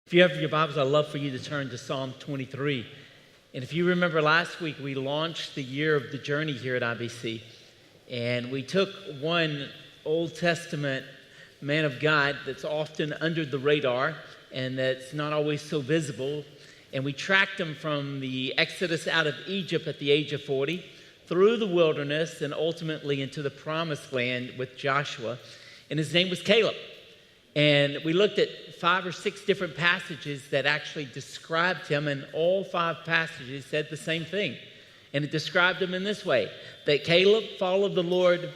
If you have your Bibles, I'd love for you to turn to Psalm 23. And if you remember last week, we launched the year of the journey here at IBC. And we took one Old Testament man of God that's often under the radar and that's not always so visible. And we tracked him from the Exodus out of Egypt at the age of 40, through the wilderness, and ultimately into the promised land with Joshua. And his name was Caleb. And we looked at 5 or 6 different passages that actually described him, and all 5 passages said the same thing. And it described him in this way, that Caleb followed the Lord.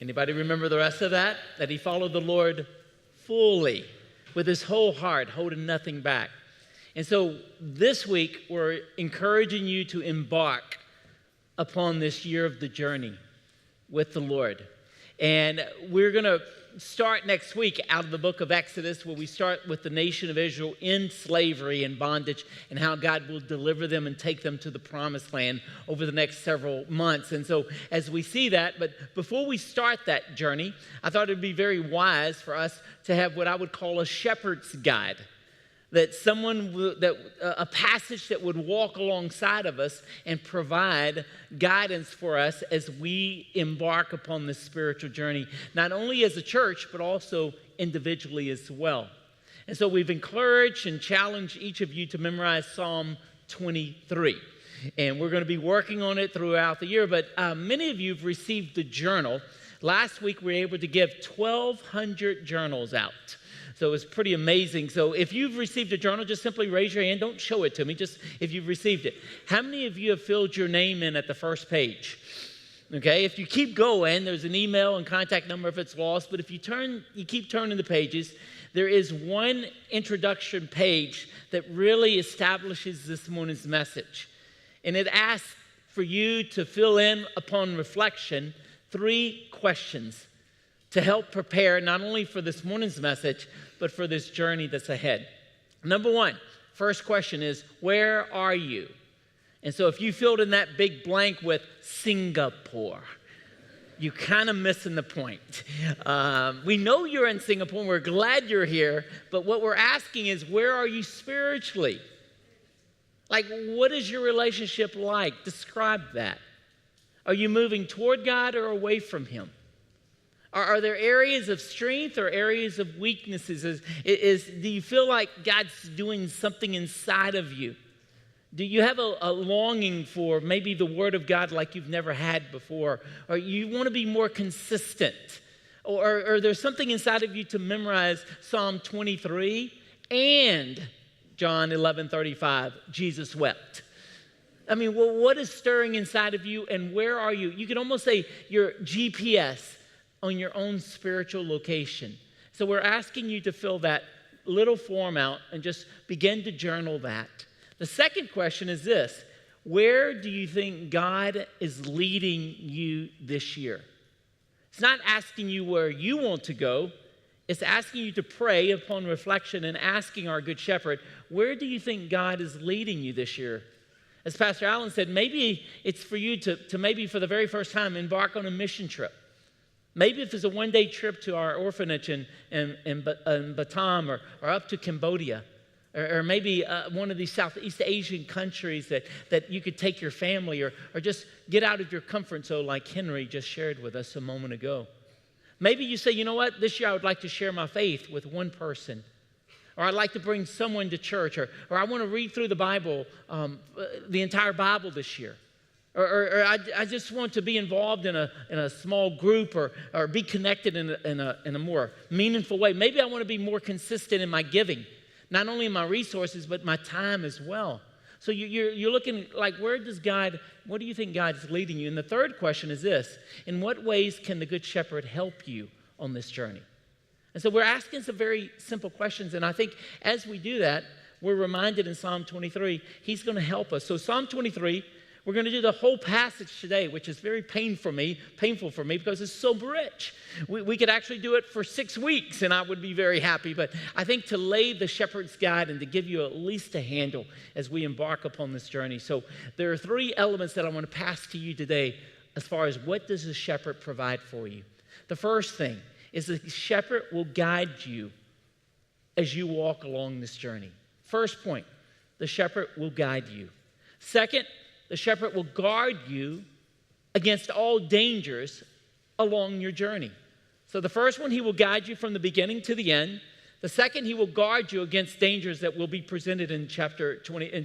Anybody remember the rest of that? That he followed the Lord fully, with his whole heart, holding nothing back. And so this week, we're encouraging you to embark upon this year of the journey with the Lord. And we're going to start next week out of the book of Exodus, where we start with the nation of Israel in slavery and bondage and how God will deliver them and take them to the promised land over the next several months. And so as we see that, but before we start that journey, I thought it would be very wise for us to have what I would call a shepherd's guide. That a passage that would walk alongside of us and provide guidance for us as we embark upon this spiritual journey, not only as a church, but also individually as well. And so we've encouraged and challenged each of you to memorize Psalm 23. And we're going to be working on it throughout the year, but many of you have received the journal. Last week, we were able to give 1,200 journals out. So it's pretty amazing. So if you've received a journal, just simply raise your hand. Don't show it to me, just if you've received it. How many of you have filled your name in at the first page? Okay, if you keep going, there's an email and contact number if it's lost. But if you keep turning the pages, there is one introduction page that really establishes this morning's message. And it asks for you to fill in, upon reflection, 3 questions to help prepare not only for this morning's message, but for this journey that's ahead. Number 1, first question is, where are you? And so if you filled in that big blank with Singapore, you're kind of missing the point. We know you're in Singapore, and we're glad you're here, but what we're asking is, where are you spiritually? Like, what is your relationship like? Describe that. Are you moving toward God or away from Him? Are there areas of strength or areas of weaknesses? Do you feel like God's doing something inside of you? Do you have a longing for maybe the Word of God like you've never had before? Or you want to be more consistent? Or there's something inside of you to memorize Psalm 23 and John 11:35, Jesus wept. I mean, well, what is stirring inside of you, and where are you? You could almost say your GPS on your own spiritual location. So we're asking you to fill that little form out and just begin to journal that. The second question is this: where do you think God is leading you this year? It's not asking you where you want to go. It's asking you to pray upon reflection and asking our good shepherd, where do you think God is leading you this year? As Pastor Allen said, maybe it's for you to maybe for the very first time embark on a mission trip. Maybe if it's a one-day trip to our orphanage in Batam or up to Cambodia, or maybe one of these Southeast Asian countries that you could take your family or just get out of your comfort zone like Henry just shared with us a moment ago. Maybe you say, you know what, this year I would like to share my faith with one person. Or I'd like to bring someone to church. Or I want to read through the Bible, the entire Bible this year. Or I just want to be involved in a small group or be connected in a more meaningful way. Maybe I want to be more consistent in my giving, not only in my resources, but my time as well. So you're looking like, what do you think God is leading you? And the third question is this: in what ways can the Good Shepherd help you on this journey? And so we're asking some very simple questions, and I think as we do that, we're reminded in Psalm 23, He's going to help us. So Psalm 23, we're going to do the whole passage today, which is very painful for me because it's so rich. We could actually do it for 6 weeks, and I would be very happy. But I think to lay the shepherd's guide and to give you at least a handle as we embark upon this journey. So there are 3 elements that I want to pass to you today as far as what does the shepherd provide for you. The first thing is the shepherd will guide you as you walk along this journey. First point, the shepherd will guide you. Second, the shepherd will guard you against all dangers along your journey. So the first one, he will guide you from the beginning to the end. The second, he will guard you against dangers that will be presented in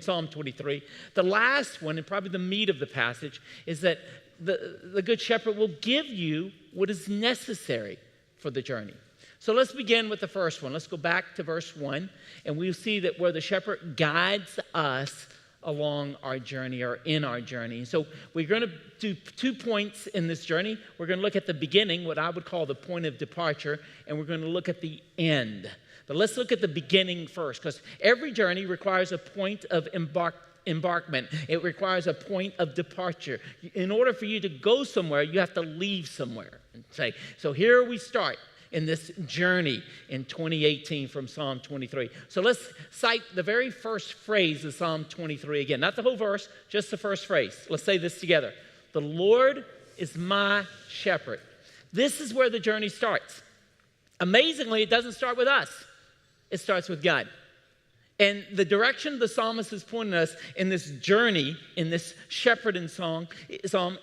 Psalm 23. The last one, and probably the meat of the passage, is that the Good Shepherd will give you what is necessary for the journey. So let's begin with the first one. Let's go back to verse 1, and we'll see that where the shepherd guides us along our journey or in our journey. So we're going to do 2 points in this journey. We're going to look at the beginning, what I would call the point of departure, and we're going to look at the end. But let's look at the beginning first, because every journey requires a point of embarkment. It requires a point of departure. In order for you to go somewhere, you have to leave somewhere. So here we start in this journey in 2018 from Psalm 23. So let's cite the very first phrase of Psalm 23 again. Not the whole verse, just the first phrase. Let's say this together. The Lord is my shepherd. This is where the journey starts. Amazingly, it doesn't start with us. It starts with God. And the direction the psalmist is pointing us in this journey, in this shepherding psalm,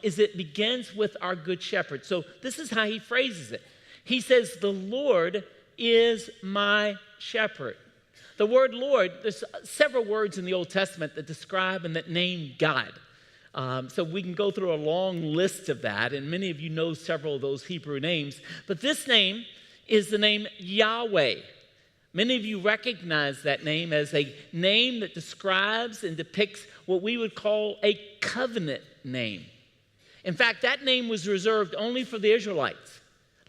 is it begins with our good shepherd. So this is how he phrases it. He says, the Lord is my shepherd. The word Lord, there's several words in the Old Testament that describe and that name God. So we can go through a long list of that, and many of you know several of those Hebrew names. But this name is the name Yahweh. Many of you recognize that name as a name that describes and depicts what we would call a covenant name. In fact, that name was reserved only for the Israelites.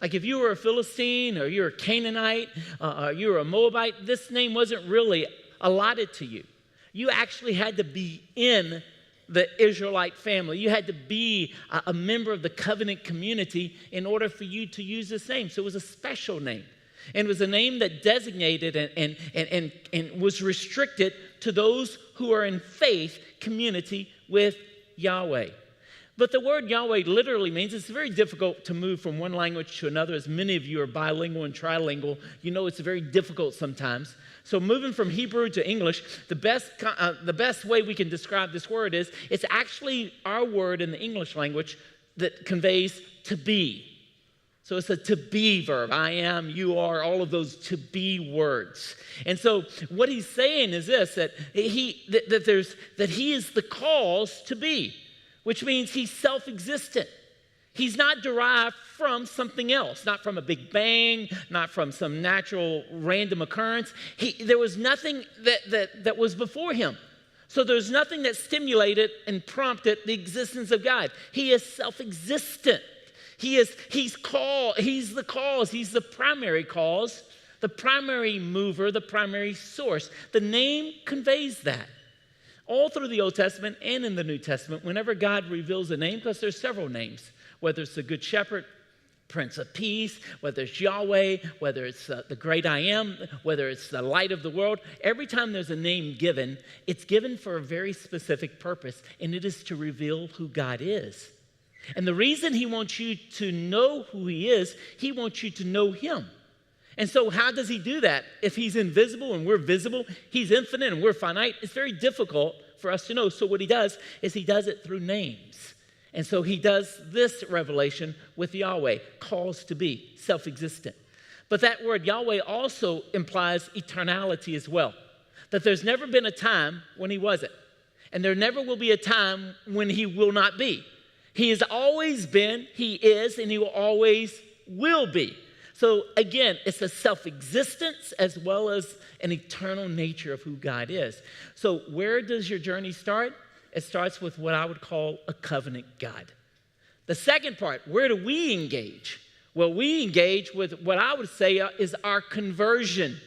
Like if you were a Philistine or you're a Canaanite or you were a Moabite, this name wasn't really allotted to you. You actually had to be in the Israelite family. You had to be a member of the covenant community in order for you to use this name. So it was a special name. And it was a name that designated and was restricted to those who are in faith community with Yahweh. But the word Yahweh literally means it's very difficult to move from one language to another. As many of you are bilingual and trilingual, you know it's very difficult sometimes. So moving from Hebrew to English, the best way we can describe this word is it's actually our word in the English language that conveys to be. So it's a to be verb. I am, you are, all of those to be words. And so what he's saying is this, that he is the cause to be, which means he's self-existent. He's not derived from something else, not from a big bang, not from some natural random occurrence. There was nothing that was before him. So there's nothing that stimulated and prompted the existence of God. He is self-existent. He's the cause, he's the primary cause, the primary mover, the primary source. The name conveys that. All through the Old Testament and in the New Testament, whenever God reveals a name, because there's several names, whether it's the Good Shepherd, Prince of Peace, whether it's Yahweh, whether it's the Great I Am, whether it's the Light of the World, every time there's a name given, it's given for a very specific purpose, and it is to reveal who God is. And the reason he wants you to know who he is, he wants you to know him. And so how does he do that? If he's invisible and we're visible, he's infinite and we're finite, it's very difficult for us to know. So what he does is he does it through names. And so he does this revelation with Yahweh, calls to be, self-existent. But that word Yahweh also implies eternality as well. That there's never been a time when he wasn't. And there never will be a time when he will not be. He has always been, he is, and he will always will be. So again, it's a self-existence as well as an eternal nature of who God is. So where does your journey start? It starts with what I would call a covenant God. The second part, where do we engage? Well, we engage with what I would say is our conversion.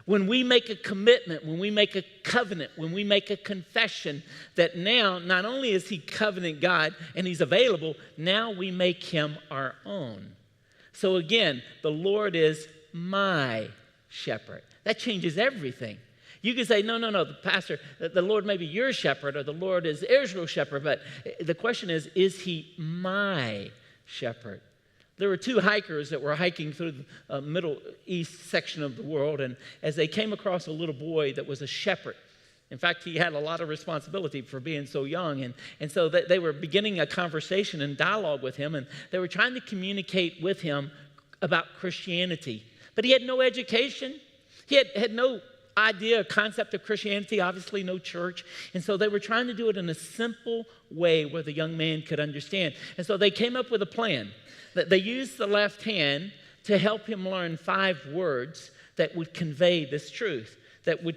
When we make a commitment, when we make a covenant, when we make a confession that now not only is he covenant God and he's available, now we make him our own. So again, the Lord is my shepherd. That changes everything. You can say, no, the pastor, the Lord may be your shepherd or the Lord is Israel's shepherd, but the question is he my shepherd? there were two hikers that were hiking through the Middle East section of the world, and as they came across a little boy that was a shepherd. In fact, he had a lot of responsibility for being so young, and so they were beginning a conversation and dialogue with him, and they were trying to communicate with him about Christianity. But he had no education. He had no idea, concept of Christianity, obviously no church. And so they were trying to do it in a simple way where the young man could understand. And so they came up with a plan that they used the left hand to help him learn 5 words that would convey this truth, that would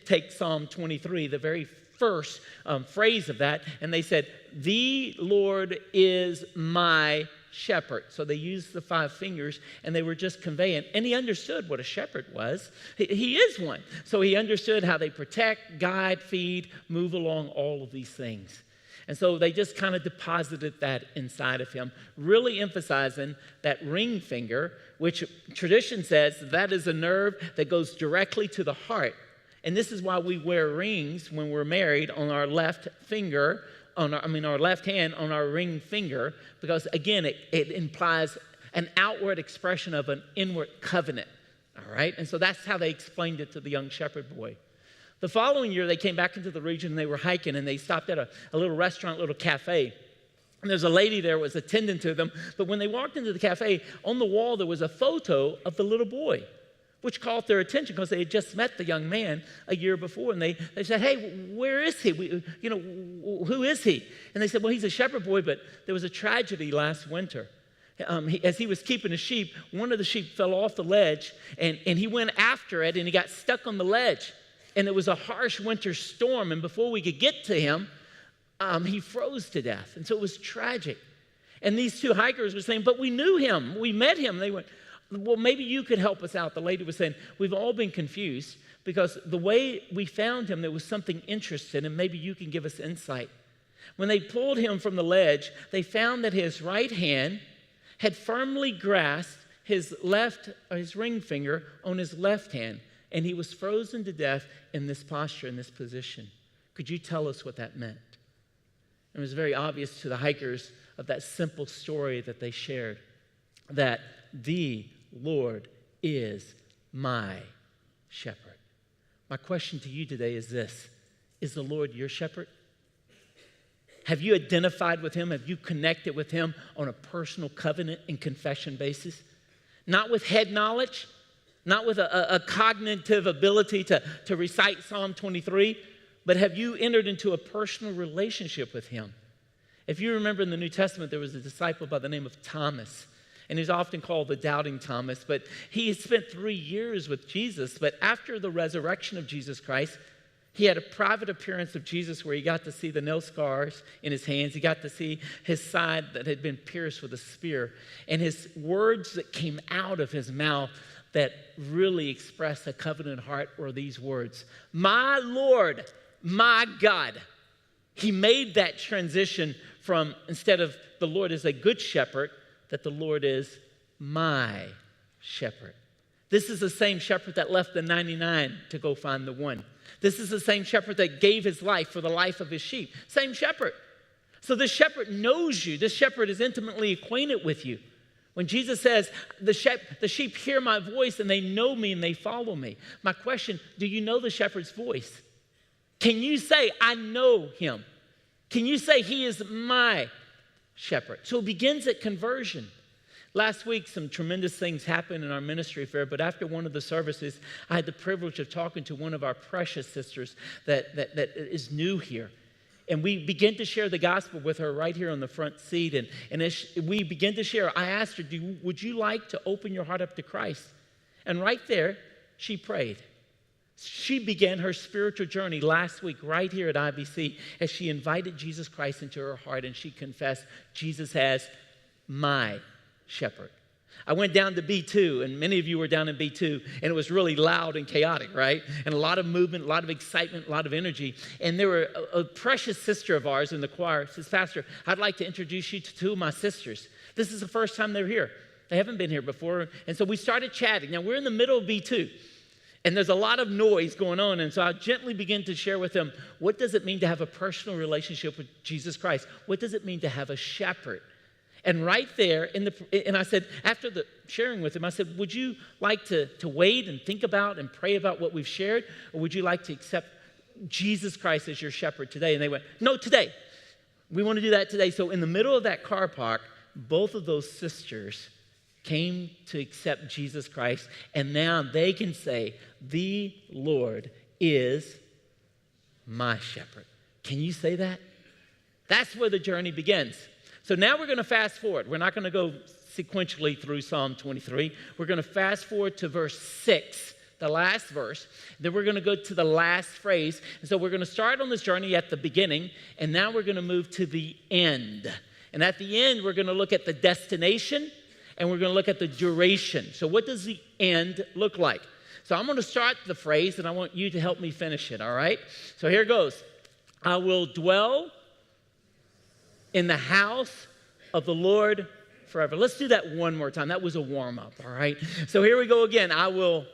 take Psalm 23, the very first phrase of that, and they said, "The Lord is my shepherd." So they used the 5 fingers, and they were just conveying. And he understood what a shepherd was. He is one. So he understood how they protect, guide, feed, move along all of these things. And so they just kind of deposited that inside of him, really emphasizing that ring finger, which tradition says that is a nerve that goes directly to the heart. And this is why we wear rings when we're married on our left finger, our left hand on our ring finger, because again, it implies an outward expression of an inward covenant. All right? And so that's how they explained it to the young shepherd boy. The following year, they came back into the region and they were hiking, and they stopped at a little restaurant, little cafe. And there's a lady there who was attending to them. But when they walked into the cafe, on the wall there was a photo of the little boy, which caught their attention because they had just met the young man a year before. And they said, "Hey, where is he? Who is he?" And they said, "Well, he's a shepherd boy, but there was a tragedy last winter. As he was keeping the sheep, one of the sheep fell off the ledge, and he went after it, and he got stuck on the ledge. And it was a harsh winter storm, and before we could get to him, he froze to death." And so it was tragic. And these 2 hikers were saying, "But we knew him. We met him." They went, "Well, maybe you could help us out." The lady was saying, "We've all been confused because the way we found him, there was something interesting, and maybe you can give us insight." When they pulled him from the ledge, they found that his right hand had firmly grasped his ring finger on his left hand, and he was frozen to death in this posture, in this position. Could you tell us what that meant? It was very obvious to the hikers of that simple story that they shared, that the Lord is my shepherd. My question to you today is this: is the Lord your shepherd? Have you identified with him? Have you connected with him on a personal covenant and confession basis? Not with head knowledge, not with a cognitive ability to recite Psalm 23, but have you entered into a personal relationship with him? If you remember in the New Testament, there was a disciple by the name of Thomas, and he's often called the Doubting Thomas, but he spent 3 years with Jesus. But after the resurrection of Jesus Christ, he had a private appearance of Jesus where he got to see the nail scars in his hands. He got to see his side that had been pierced with a spear. And his words that came out of his mouth that really expressed a covenant heart were these words: "My Lord, my God." He made that transition from, instead of the Lord is a good shepherd, that the Lord is my shepherd. This is the same shepherd that left the 99 to go find the one. This is the same shepherd that gave his life for the life of his sheep. Same shepherd. So this shepherd knows you. This shepherd is intimately acquainted with you. When Jesus says, the sheep hear my voice and they know me and they follow me. My question, do you know the shepherd's voice? Can you say, "I know him"? Can you say, "He is my shepherd"? So it begins at conversion. Last week, some tremendous things happened in our ministry fair, but after one of the services, I had the privilege of talking to one of our precious sisters that is new here. And we began to share the gospel with her right here on the front seat. And as we began to share, I asked her, would you like to open your heart up to Christ? And right there, she prayed. She began her spiritual journey last week right here at IBC as she invited Jesus Christ into her heart, and she confessed, "Jesus as my shepherd." I went down to B2, and many of you were down in B2, and it was really loud and chaotic, right? And a lot of movement, a lot of excitement, a lot of energy. And there were a precious sister of ours in the choir says, "Pastor, I'd like to introduce you to 2 of my sisters. This is the first time they're here. They haven't been here before." And so we started chatting. Now, we're in the middle of B2, and there's a lot of noise going on. And so I gently began to share with them, what does it mean to have a personal relationship with Jesus Christ? What does it mean to have a shepherd? And right there, and I said, after the sharing with him, I said, would you like to wait and think about and pray about what we've shared? Or would you like to accept Jesus Christ as your shepherd today? And they went, no, today. We want to do that today. So in the middle of that car park, both of those sisters came to accept Jesus Christ. And now they can say, the Lord is my shepherd. Can you say that? That's where the journey begins. So now we're going to fast forward. We're not going to go sequentially through Psalm 23. We're going to fast forward to verse 6, the last verse. Then we're going to go to the last phrase. And so we're going to start on this journey at the beginning, and now we're going to move to the end. And at the end, we're going to look at the destination, and we're going to look at the duration. So what does the end look like? So I'm going to start the phrase, and I want you to help me finish it, all right? So here goes. I will dwell in the house of the Lord forever. Let's do that one more time. That was a warm-up, all right? So here we go again. I will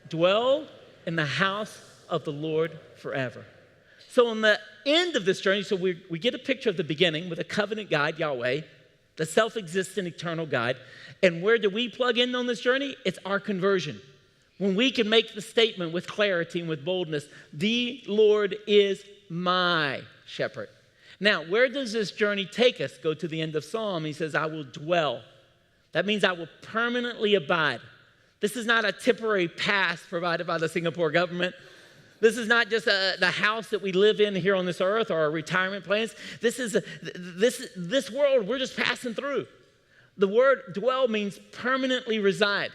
dwell in the house of the Lord forever. So on the end of this journey, so we get a picture of the beginning with a covenant God, Yahweh, the self-existent eternal God. And where do we plug in on this journey? It's our conversion. When we can make the statement with clarity and with boldness, the Lord is my shepherd. Now, where does this journey take us? Go to the end of Psalm. He says, I will dwell. That means I will permanently abide. This is not a temporary pass provided by the Singapore government. This is not just the house that we live in here on this earth or our retirement plans. This world, we're just passing through. The word dwell means permanently reside.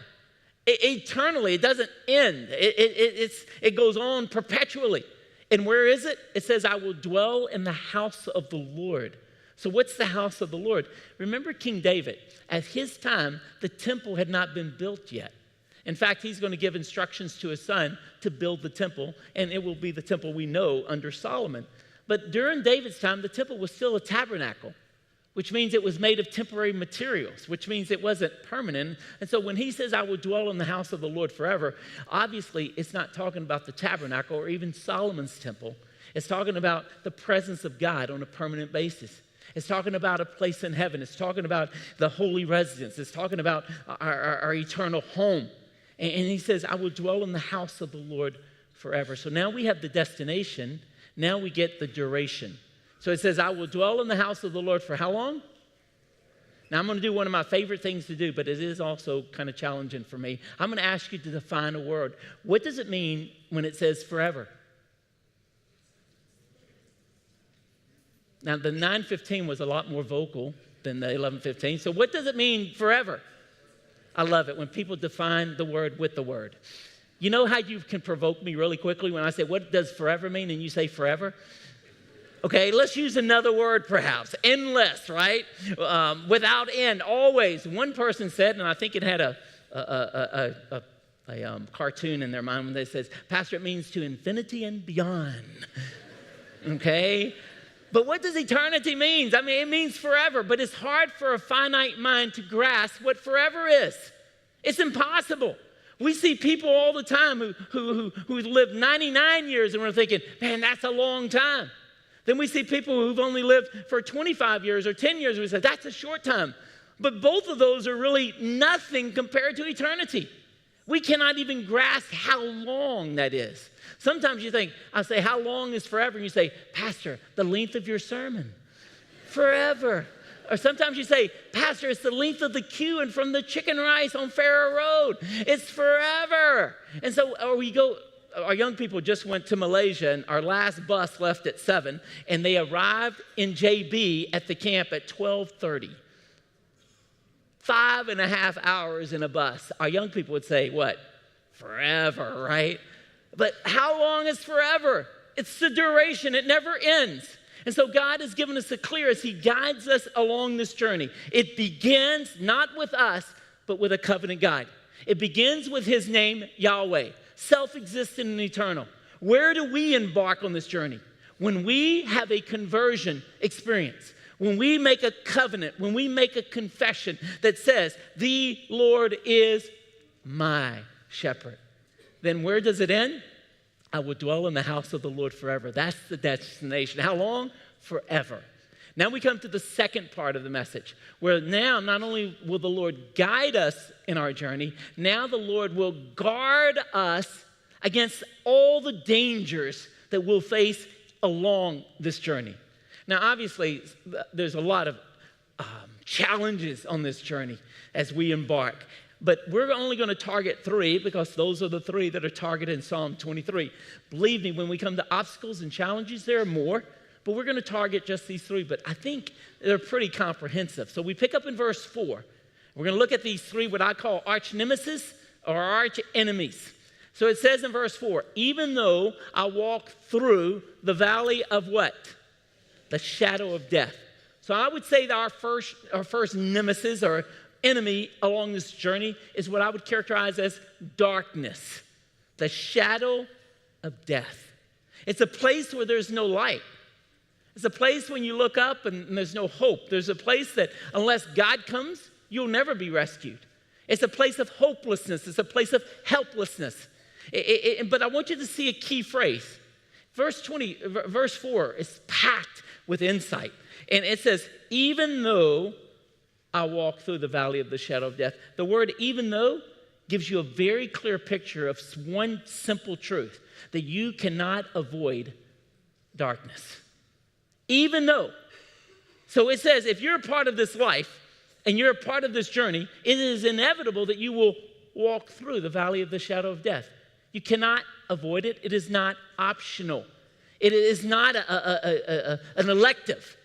Eternally, it doesn't end. It goes on perpetually. And where is it? It says, I will dwell in the house of the Lord. So what's the house of the Lord? Remember King David. At his time, the temple had not been built yet. In fact, he's going to give instructions to his son to build the temple, and it will be the temple we know under Solomon. But during David's time, the temple was still a tabernacle, which means it was made of temporary materials, which means it wasn't permanent. And so when he says, I will dwell in the house of the Lord forever, obviously it's not talking about the tabernacle or even Solomon's temple. It's talking about the presence of God on a permanent basis. It's talking about a place in heaven. It's talking about the holy residence. It's talking about our eternal home. And he says, I will dwell in the house of the Lord forever. So now we have the destination. Now we get the duration. So it says, I will dwell in the house of the Lord for how long? Now, I'm going to do one of my favorite things to do, but it is also kind of challenging for me. I'm going to ask you to define a word. What does it mean when it says forever? Now, the 9:15 was a lot more vocal than the 11:15. So what does it mean forever? I love it when people define the word with the word. You know how you can provoke me really quickly when I say, what does forever mean? And you say forever. Okay, let's use another word perhaps. Endless, right? Without end, always. One person said, and I think it had a cartoon in their mind when they says, Pastor, it means to infinity and beyond. Okay? But what does eternity mean? I mean, it means forever, but it's hard for a finite mind to grasp what forever is. It's impossible. We see people all the time who live 99 years and we're thinking, man, that's a long time. Then we see people who've only lived for 25 years or 10 years, and we say, that's a short time. But both of those are really nothing compared to eternity. We cannot even grasp how long that is. Sometimes you think, I say, how long is forever? And you say, Pastor, the length of your sermon. Forever. Or sometimes you say, Pastor, it's the length of the queue and from the chicken rice on Farrer Road. It's forever. And so, or we go, our young people just went to Malaysia, and our last bus left at 7, and they arrived in JB at the camp at 12:30. 5.5 hours in a bus. Our young people would say, what? Forever, right? But how long is forever? It's the duration. It never ends. And so God has given us a clear as He guides us along this journey. It begins not with us, but with a covenant God. It begins with His name, Yahweh, self-existent and eternal. Where do we embark on this journey? When we have a conversion experience, when we make a covenant, when we make a confession that says, the Lord is my shepherd, then where does it end? I will dwell in the house of the Lord forever. That's the destination. How long? Forever. Now we come to the second part of the message, where now not only will the Lord guide us in our journey, now the Lord will guard us against all the dangers that we'll face along this journey. Now, obviously, there's a lot of challenges on this journey as we embark. But we're only going to target 3 because those are the 3 that are targeted in Psalm 23. Believe me, when we come to obstacles and challenges, there are more. But we're going to target just these 3. But I think they're pretty comprehensive. So we pick up in verse 4. We're going to look at these 3, what I call arch nemesis or arch enemies. So it says in verse 4, even though I walk through the valley of what? The shadow of death. So I would say that our first nemesis or enemy along this journey is what I would characterize as darkness, the shadow of death. It's a place where there's no light. It's a place when you look up and there's no hope. There's a place that unless God comes, you'll never be rescued. It's a place of hopelessness. It's a place of helplessness. But I want you to see a key phrase. Verse 4 is packed with insight. And it says, even though I walk through the valley of the shadow of death. The word even though gives you a very clear picture of one simple truth, that you cannot avoid darkness. Even though. So it says if you're a part of this life and you're a part of this journey, it is inevitable that you will walk through the valley of the shadow of death. You cannot avoid it. It is not optional. It is not an elective.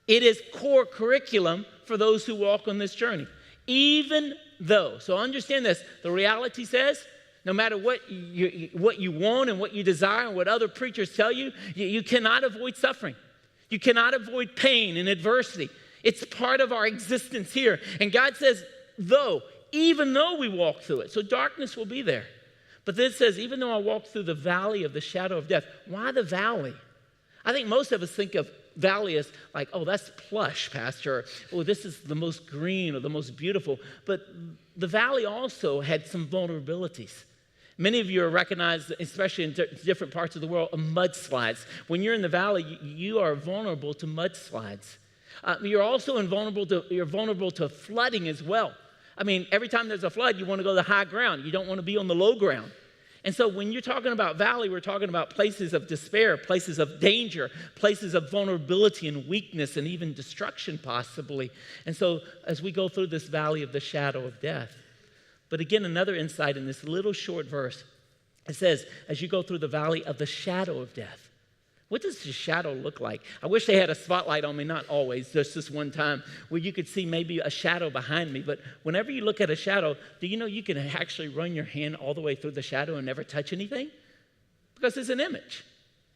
It is core curriculum for those who walk on this journey. Even though. So understand this. The reality says, no matter what you want and what you desire and what other preachers tell you, you cannot avoid suffering. You cannot avoid pain and adversity. It's part of our existence here. And God says, even though we walk through it. So darkness will be there. But then it says, even though I walk through the valley of the shadow of death. Why the valley? I think most of us think of valley is like, oh, that's plush, Pastor. Oh, this is the most green or the most beautiful. But the valley also had some vulnerabilities. Many of you are recognized, especially in different parts of the world, of mudslides. When you're in the valley, you are vulnerable to mudslides. You're also vulnerable to flooding as well. I mean, every time there's a flood, you want to go to the high ground. You don't want to be on the low ground. And so when you're talking about valley, we're talking about places of despair, places of danger, places of vulnerability and weakness and even destruction possibly. And so as we go through this valley of the shadow of death. But again, another insight in this little short verse. It says, as you go through the valley of the shadow of death. What does the shadow look like? I wish they had a spotlight on me, not always, just this one time, where you could see maybe a shadow behind me. But whenever you look at a shadow, do you know you can actually run your hand all the way through the shadow and never touch anything? Because it's an image.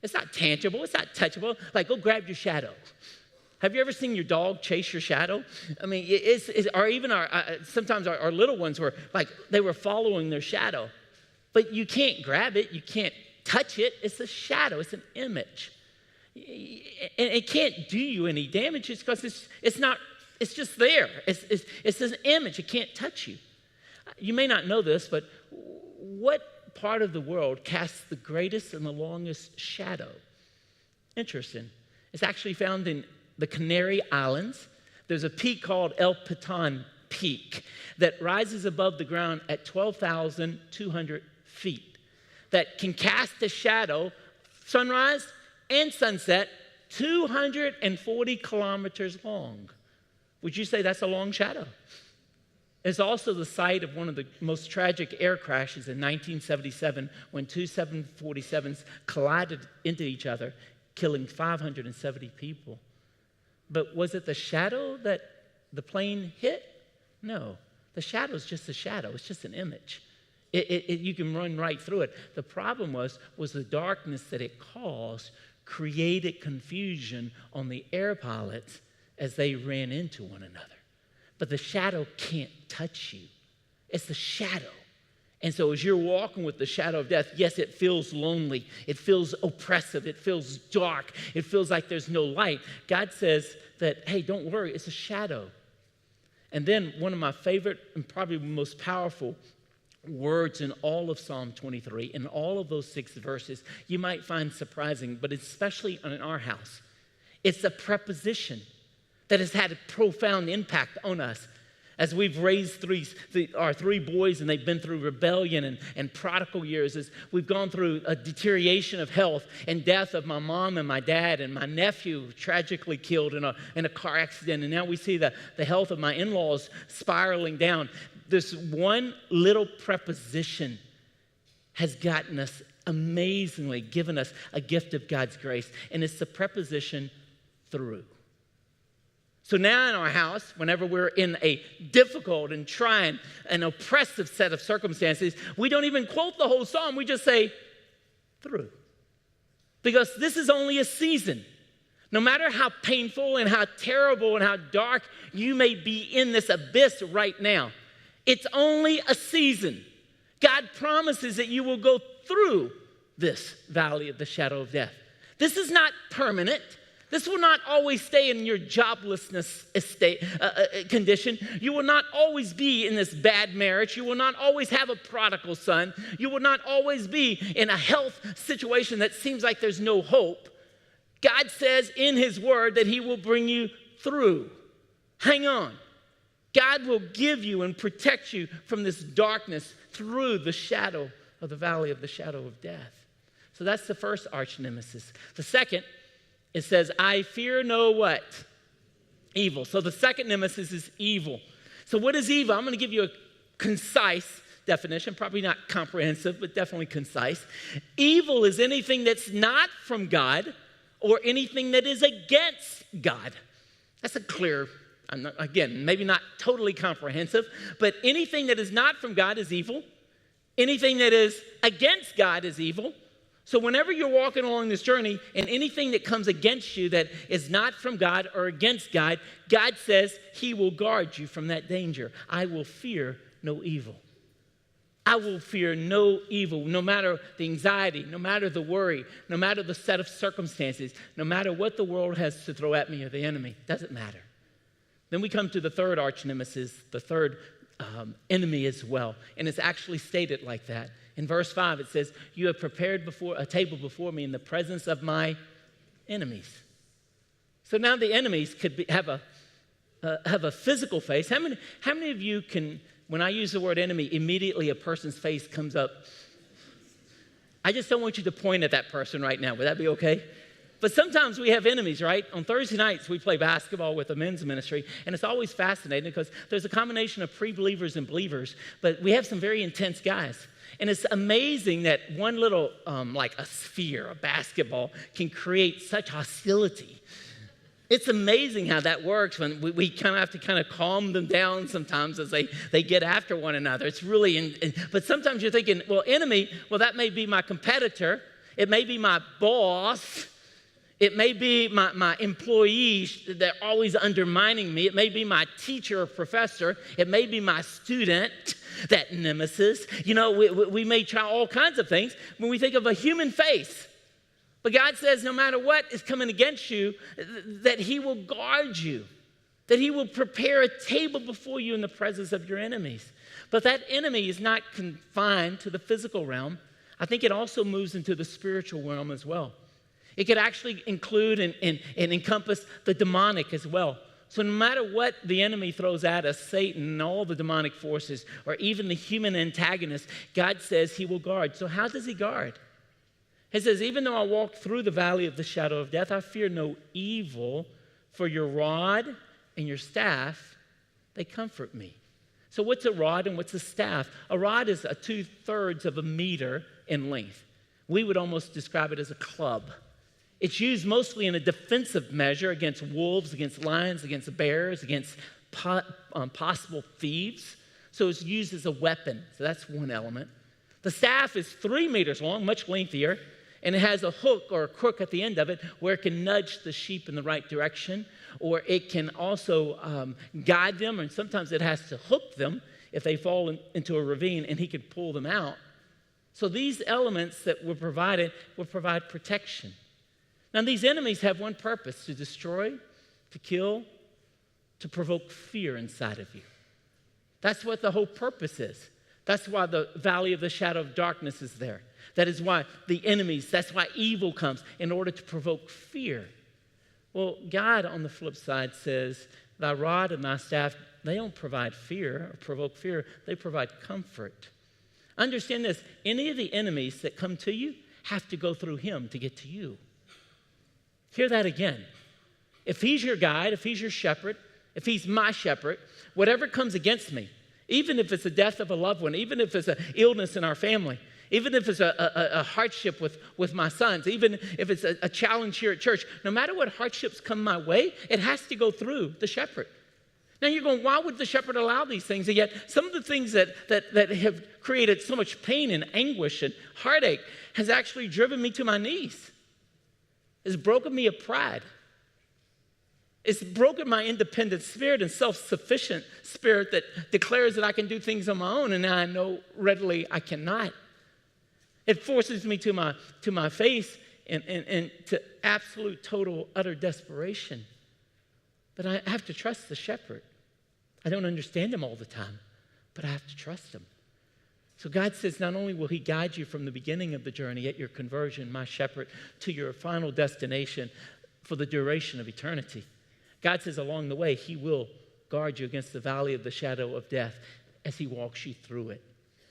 It's not tangible. It's not touchable. Like, go grab your shadow. Have you ever seen your dog chase your shadow? I mean, or even sometimes our little ones were like, they were following their shadow. But you can't grab it. You can't touch it. It's a shadow. It's an image. And it can't do you any damage. It's because it's just there. It's an image. It can't touch you. You may not know this, but what part of the world casts the greatest and the longest shadow? Interesting. It's actually found in the Canary Islands. There's a peak called El Piton Peak that rises above the ground at 12,200 feet. That can cast a shadow, sunrise and sunset, 240 kilometers long. Would you say that's a long shadow? It's also the site of one of the most tragic air crashes in 1977 when two 747s collided into each other, killing 570 people. But was it the shadow that the plane hit? No. The shadow is just a shadow. It's just an image. You can run right through it. The problem was the darkness that it caused created confusion on the air pilots as they ran into one another. But the shadow can't touch you. It's the shadow. And so as you're walking with the shadow of death, yes, it feels lonely. It feels oppressive. It feels dark. It feels like there's no light. God says that, hey, don't worry, it's a shadow. And then one of my favorite and probably most powerful words in all of Psalm 23, in all of those 6 verses, you might find surprising, but especially in our house. It's a preposition. that has had a profound impact on us. As we've raised our three boys and they've been through rebellion and prodigal years, as we've gone through a deterioration of health and death of my mom and my dad and my nephew tragically killed in a car accident. And now we see the health of my in-laws spiraling down. This one little preposition has gotten us amazingly, given us a gift of God's grace. And it's the preposition through. So now in our house, whenever we're in a difficult and trying and oppressive set of circumstances, we don't even quote the whole psalm. We just say, through. Because this is only a season. No matter how painful and how terrible and how dark you may be in this abyss right now, it's only a season. God promises that you will go through this valley of the shadow of death. This is not permanent. This will not always stay in your joblessness condition. You will not always be in this bad marriage. You will not always have a prodigal son. You will not always be in a health situation that seems like there's no hope. God says in his word that he will bring you through. Hang on. God will give you and protect you from this darkness through the shadow of the valley of the shadow of death. So that's the first arch nemesis. The second, it says, I fear no what? Evil. So the second nemesis is evil. So what is evil? I'm going to give you a concise definition, probably not comprehensive, but definitely concise. Evil is anything that's not from God or anything that is against God. That's a clear, again, maybe not totally comprehensive, but anything that is not from God is evil. Anything that is against God is evil. So whenever you're walking along this journey and anything that comes against you that is not from God or against God, God says he will guard you from that danger. I will fear no evil. I will fear no evil, no matter the anxiety, no matter the worry, no matter the set of circumstances, no matter what the world has to throw at me or the enemy. Doesn't matter. Then we come to the third arch nemesis, the third enemy as well. And it's actually stated like that. In verse 5, it says, you have prepared a table before me in the presence of my enemies. So now the enemies could have a physical face. How many of you can, when I use the word enemy, immediately a person's face comes up? I just don't want you to point at that person right now. Would that be okay? But sometimes we have enemies, right? On Thursday nights, we play basketball with the men's ministry, and it's always fascinating because there's a combination of pre-believers and believers, but we have some very intense guys. And it's amazing that one little, like a sphere, a basketball, can create such hostility. It's amazing how that works when we kind of have to kind of calm them down sometimes as they get after one another. It's really, but sometimes you're thinking, well, enemy, well, that may be my competitor. It may be my boss. It may be my employees that are always undermining me. It may be my teacher or professor. It may be my student, that nemesis. You know, we may try all kinds of things when we think of a human face. But God says no matter what is coming against you, that he will guard you, that he will prepare a table before you in the presence of your enemies. But that enemy is not confined to the physical realm. I think it also moves into the spiritual realm as well. It could actually include and encompass the demonic as well. So no matter what the enemy throws at us, Satan and all the demonic forces, or even the human antagonist, God says he will guard. So how does he guard? He says, even though I walk through the valley of the shadow of death, I fear no evil, for your rod and your staff, they comfort me. So what's a rod and what's a staff? A rod is 2/3 of a meter in length. We would almost describe it as a club. It's used mostly in a defensive measure against wolves, against lions, against bears, against possible thieves. So it's used as a weapon. So that's one element. The staff is 3 meters long, much lengthier, and it has a hook or a crook at the end of it where it can nudge the sheep in the right direction, or it can also guide them, and sometimes it has to hook them if they fall into a ravine, and he could pull them out. So these elements that were provided will provide protection. Now, these enemies have one purpose: to destroy, to kill, to provoke fear inside of you. That's what the whole purpose is. That's why the valley of the shadow of darkness is there. That is why the enemies, that's why evil comes, in order to provoke fear. Well, God, on the flip side, says, thy rod and thy staff, they don't provide fear or provoke fear. They provide comfort. Understand this. Any of the enemies that come to you have to go through him to get to you. Hear that again. If he's your guide, if he's your shepherd, if he's my shepherd, whatever comes against me, even if it's the death of a loved one, even if it's an illness in our family, even if it's a hardship with my sons, even if it's a challenge here at church, no matter what hardships come my way, it has to go through the shepherd. Now you're going, why would the shepherd allow these things? And yet some of the things that have created so much pain and anguish and heartache has actually driven me to my knees. It's broken me of pride. It's broken my independent spirit and self-sufficient spirit that declares that I can do things on my own, and now I know readily I cannot. It forces me to my face and to absolute, total, utter desperation. But I have to trust the shepherd. I don't understand him all the time, but I have to trust him. So God says not only will he guide you from the beginning of the journey at your conversion, my shepherd, to your final destination for the duration of eternity. God says along the way, he will guard you against the valley of the shadow of death as he walks you through it.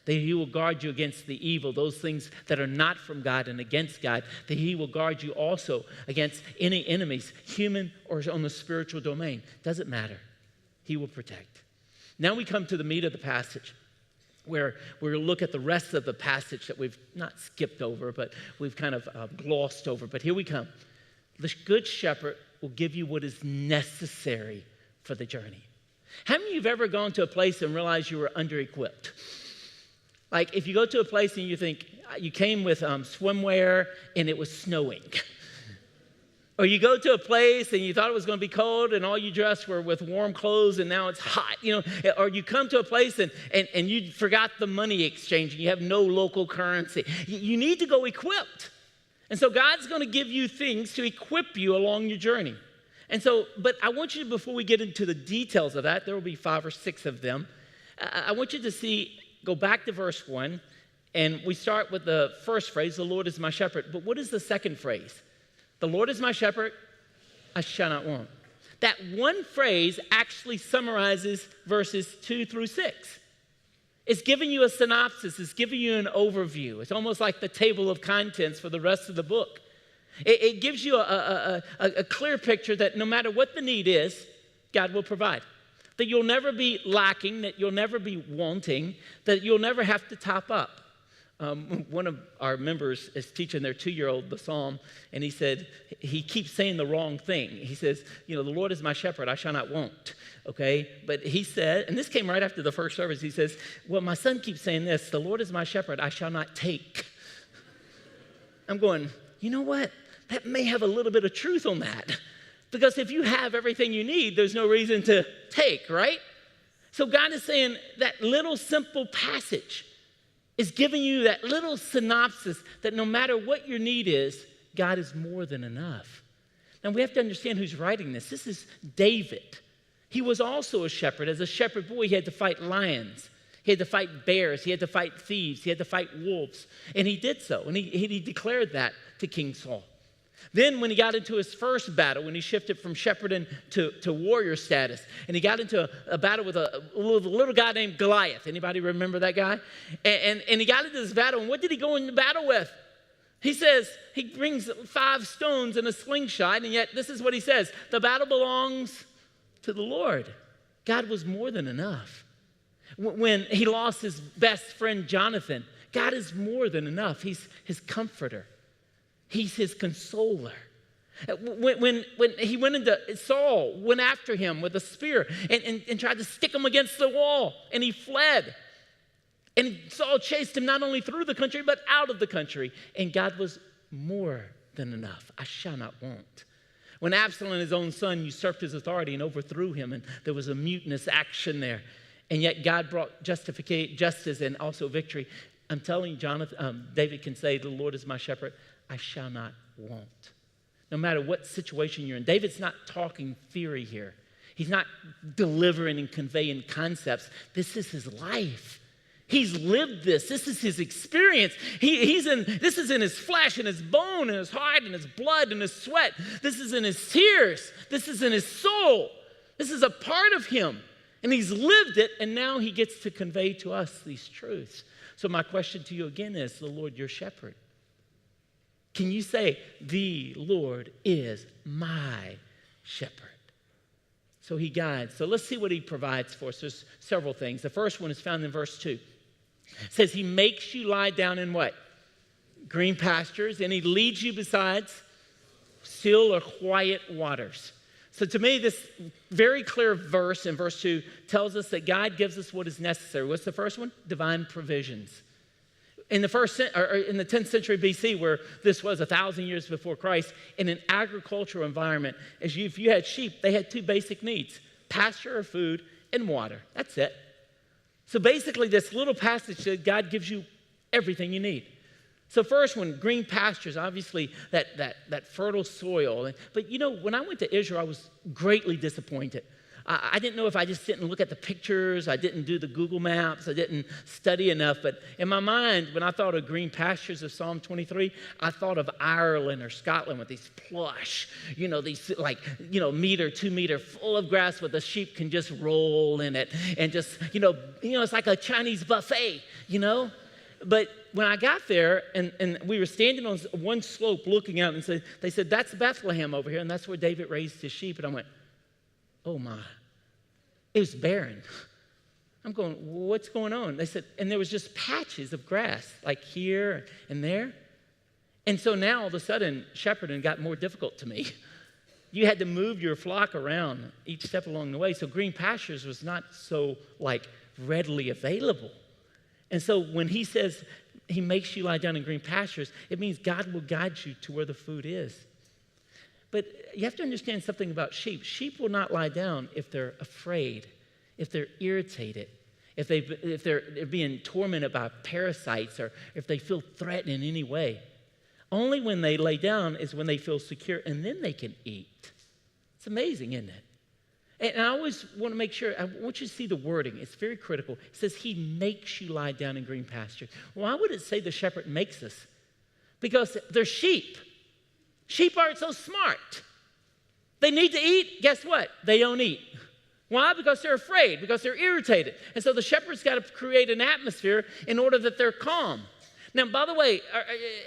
That he will guard you against the evil, those things that are not from God and against God. That he will guard you also against any enemies, human or on the spiritual domain. Doesn't matter. He will protect. Now we come to the meat of the passage, where we're going to look at the rest of the passage that we've not skipped over, but we've kind of glossed over. But here we come. The good shepherd will give you what is necessary for the journey. How many of you have ever gone to a place and realized you were under-equipped? Like if you go to a place and you think, you came with swimwear and it was snowing. Or you go to a place and you thought it was going to be cold and all you dressed were with warm clothes and now it's hot. Or you come to a place and you forgot the money exchange and you have no local currency. You need to go equipped. And so God's going to give you things to equip you along your journey. And so, but I want you to, before we get into the details of that, there will be 5 or 6 of them. I want you to go back to verse 1, and we start with the first phrase, the Lord is my shepherd. But what is the second phrase? The Lord is my shepherd, I shall not want. That one phrase actually summarizes verses 2 through 6. It's giving you a synopsis. It's giving you an overview. It's almost like the table of contents for the rest of the book. It gives you a clear picture that no matter what the need is, God will provide. That you'll never be lacking, that you'll never be wanting, that you'll never have to top up. One of our members is teaching their 2-year-old the psalm, and he said, he keeps saying the wrong thing. He says, the Lord is my shepherd, I shall not want. Okay? But he said, and this came right after the first service, he says, well, my son keeps saying this, the Lord is my shepherd, I shall not take. I'm going, you know what? That may have a little bit of truth on that. Because if you have everything you need, there's no reason to take, right? So God is saying that little simple passage is giving you that little synopsis that no matter what your need is, God is more than enough. Now we have to understand who's writing this. This is David. He was also a shepherd. As a shepherd boy, he had to fight lions. He had to fight bears. He had to fight thieves. He had to fight wolves. And he did so. And he declared that to King Saul. Then when he got into his first battle, when he shifted from shepherding to warrior status, and he got into a battle with a little guy named Goliath. Anybody remember that guy? And he got into this battle, and what did he go into battle with? He says, he brings 5 stones and a slingshot, and yet this is what he says, the battle belongs to the Lord. God was more than enough. When he lost his best friend, Jonathan, God is more than enough. He's his comforter. He's his consoler. When he went into, Saul went after him with a spear and tried to stick him against the wall, and he fled. And Saul chased him not only through the country, but out of the country. And God was more than enough. I shall not want. When Absalom, his own son, usurped his authority and overthrew him, and there was a mutinous action there. And yet God brought justice and also victory. I'm telling you, David can say, the Lord is my shepherd, I shall not want. No matter what situation you're in. David's not talking theory here. He's not delivering and conveying concepts. This is his life. He's lived this. This is his experience. This is in his flesh and his bone and his heart and his blood and his sweat. This is in his tears. This is in his soul. This is a part of him. And he's lived it, and now he gets to convey to us these truths. So my question to you again is, the Lord your shepherd. Can you say, the Lord is my shepherd? So he guides. So let's see what he provides for us. There's several things. The first one is found in verse 2. It says he makes you lie down in what? Green pastures, and he leads you besides still or quiet waters. So to me, this very clear verse in verse 2 tells us that God gives us what is necessary. What's the first one? Divine provisions. In the 10th century BC, where this was 1,000 years before Christ, in an agricultural environment, if you had sheep, they had two basic needs: pasture or food, and water. That's it. So basically, this little passage says God gives you everything you need. So first one, green pastures, obviously that fertile soil. But you know, when I went to Israel, I was greatly disappointed. I didn't know if I just didn't look at the pictures, I didn't do the Google Maps, I didn't study enough. But in my mind, when I thought of green pastures of Psalm 23, I thought of Ireland or Scotland with these plush, these meter, 2 meter full of grass where the sheep can just roll in it. And just, it's like a Chinese buffet, But when I got there and we were standing on one slope looking out, and they said, that's Bethlehem over here, and that's where David raised his sheep. And I went, oh my, it was barren. I'm going, what's going on? They said, and there was just patches of grass, like here and there. And so now all of a sudden, shepherding got more difficult to me. You had to move your flock around each step along the way. So green pastures was not so readily available. And so when he says he makes you lie down in green pastures, it means God will guide you to where the food is. But you have to understand something about sheep. Sheep will not lie down if they're afraid, if they're irritated, if they're being tormented by parasites, or if they feel threatened in any way. Only when they lay down is when they feel secure, and then they can eat. It's amazing, isn't it? And I always want to make sure, I want you to see the wording. It's very critical. It says he makes you lie down in green pasture. Why would it say the shepherd makes us? Because they're sheep. Sheep aren't so smart. They need to eat. Guess what? They don't eat. Why? Because they're afraid, because they're irritated. And so the shepherd's got to create an atmosphere in order that they're calm. Now, by the way,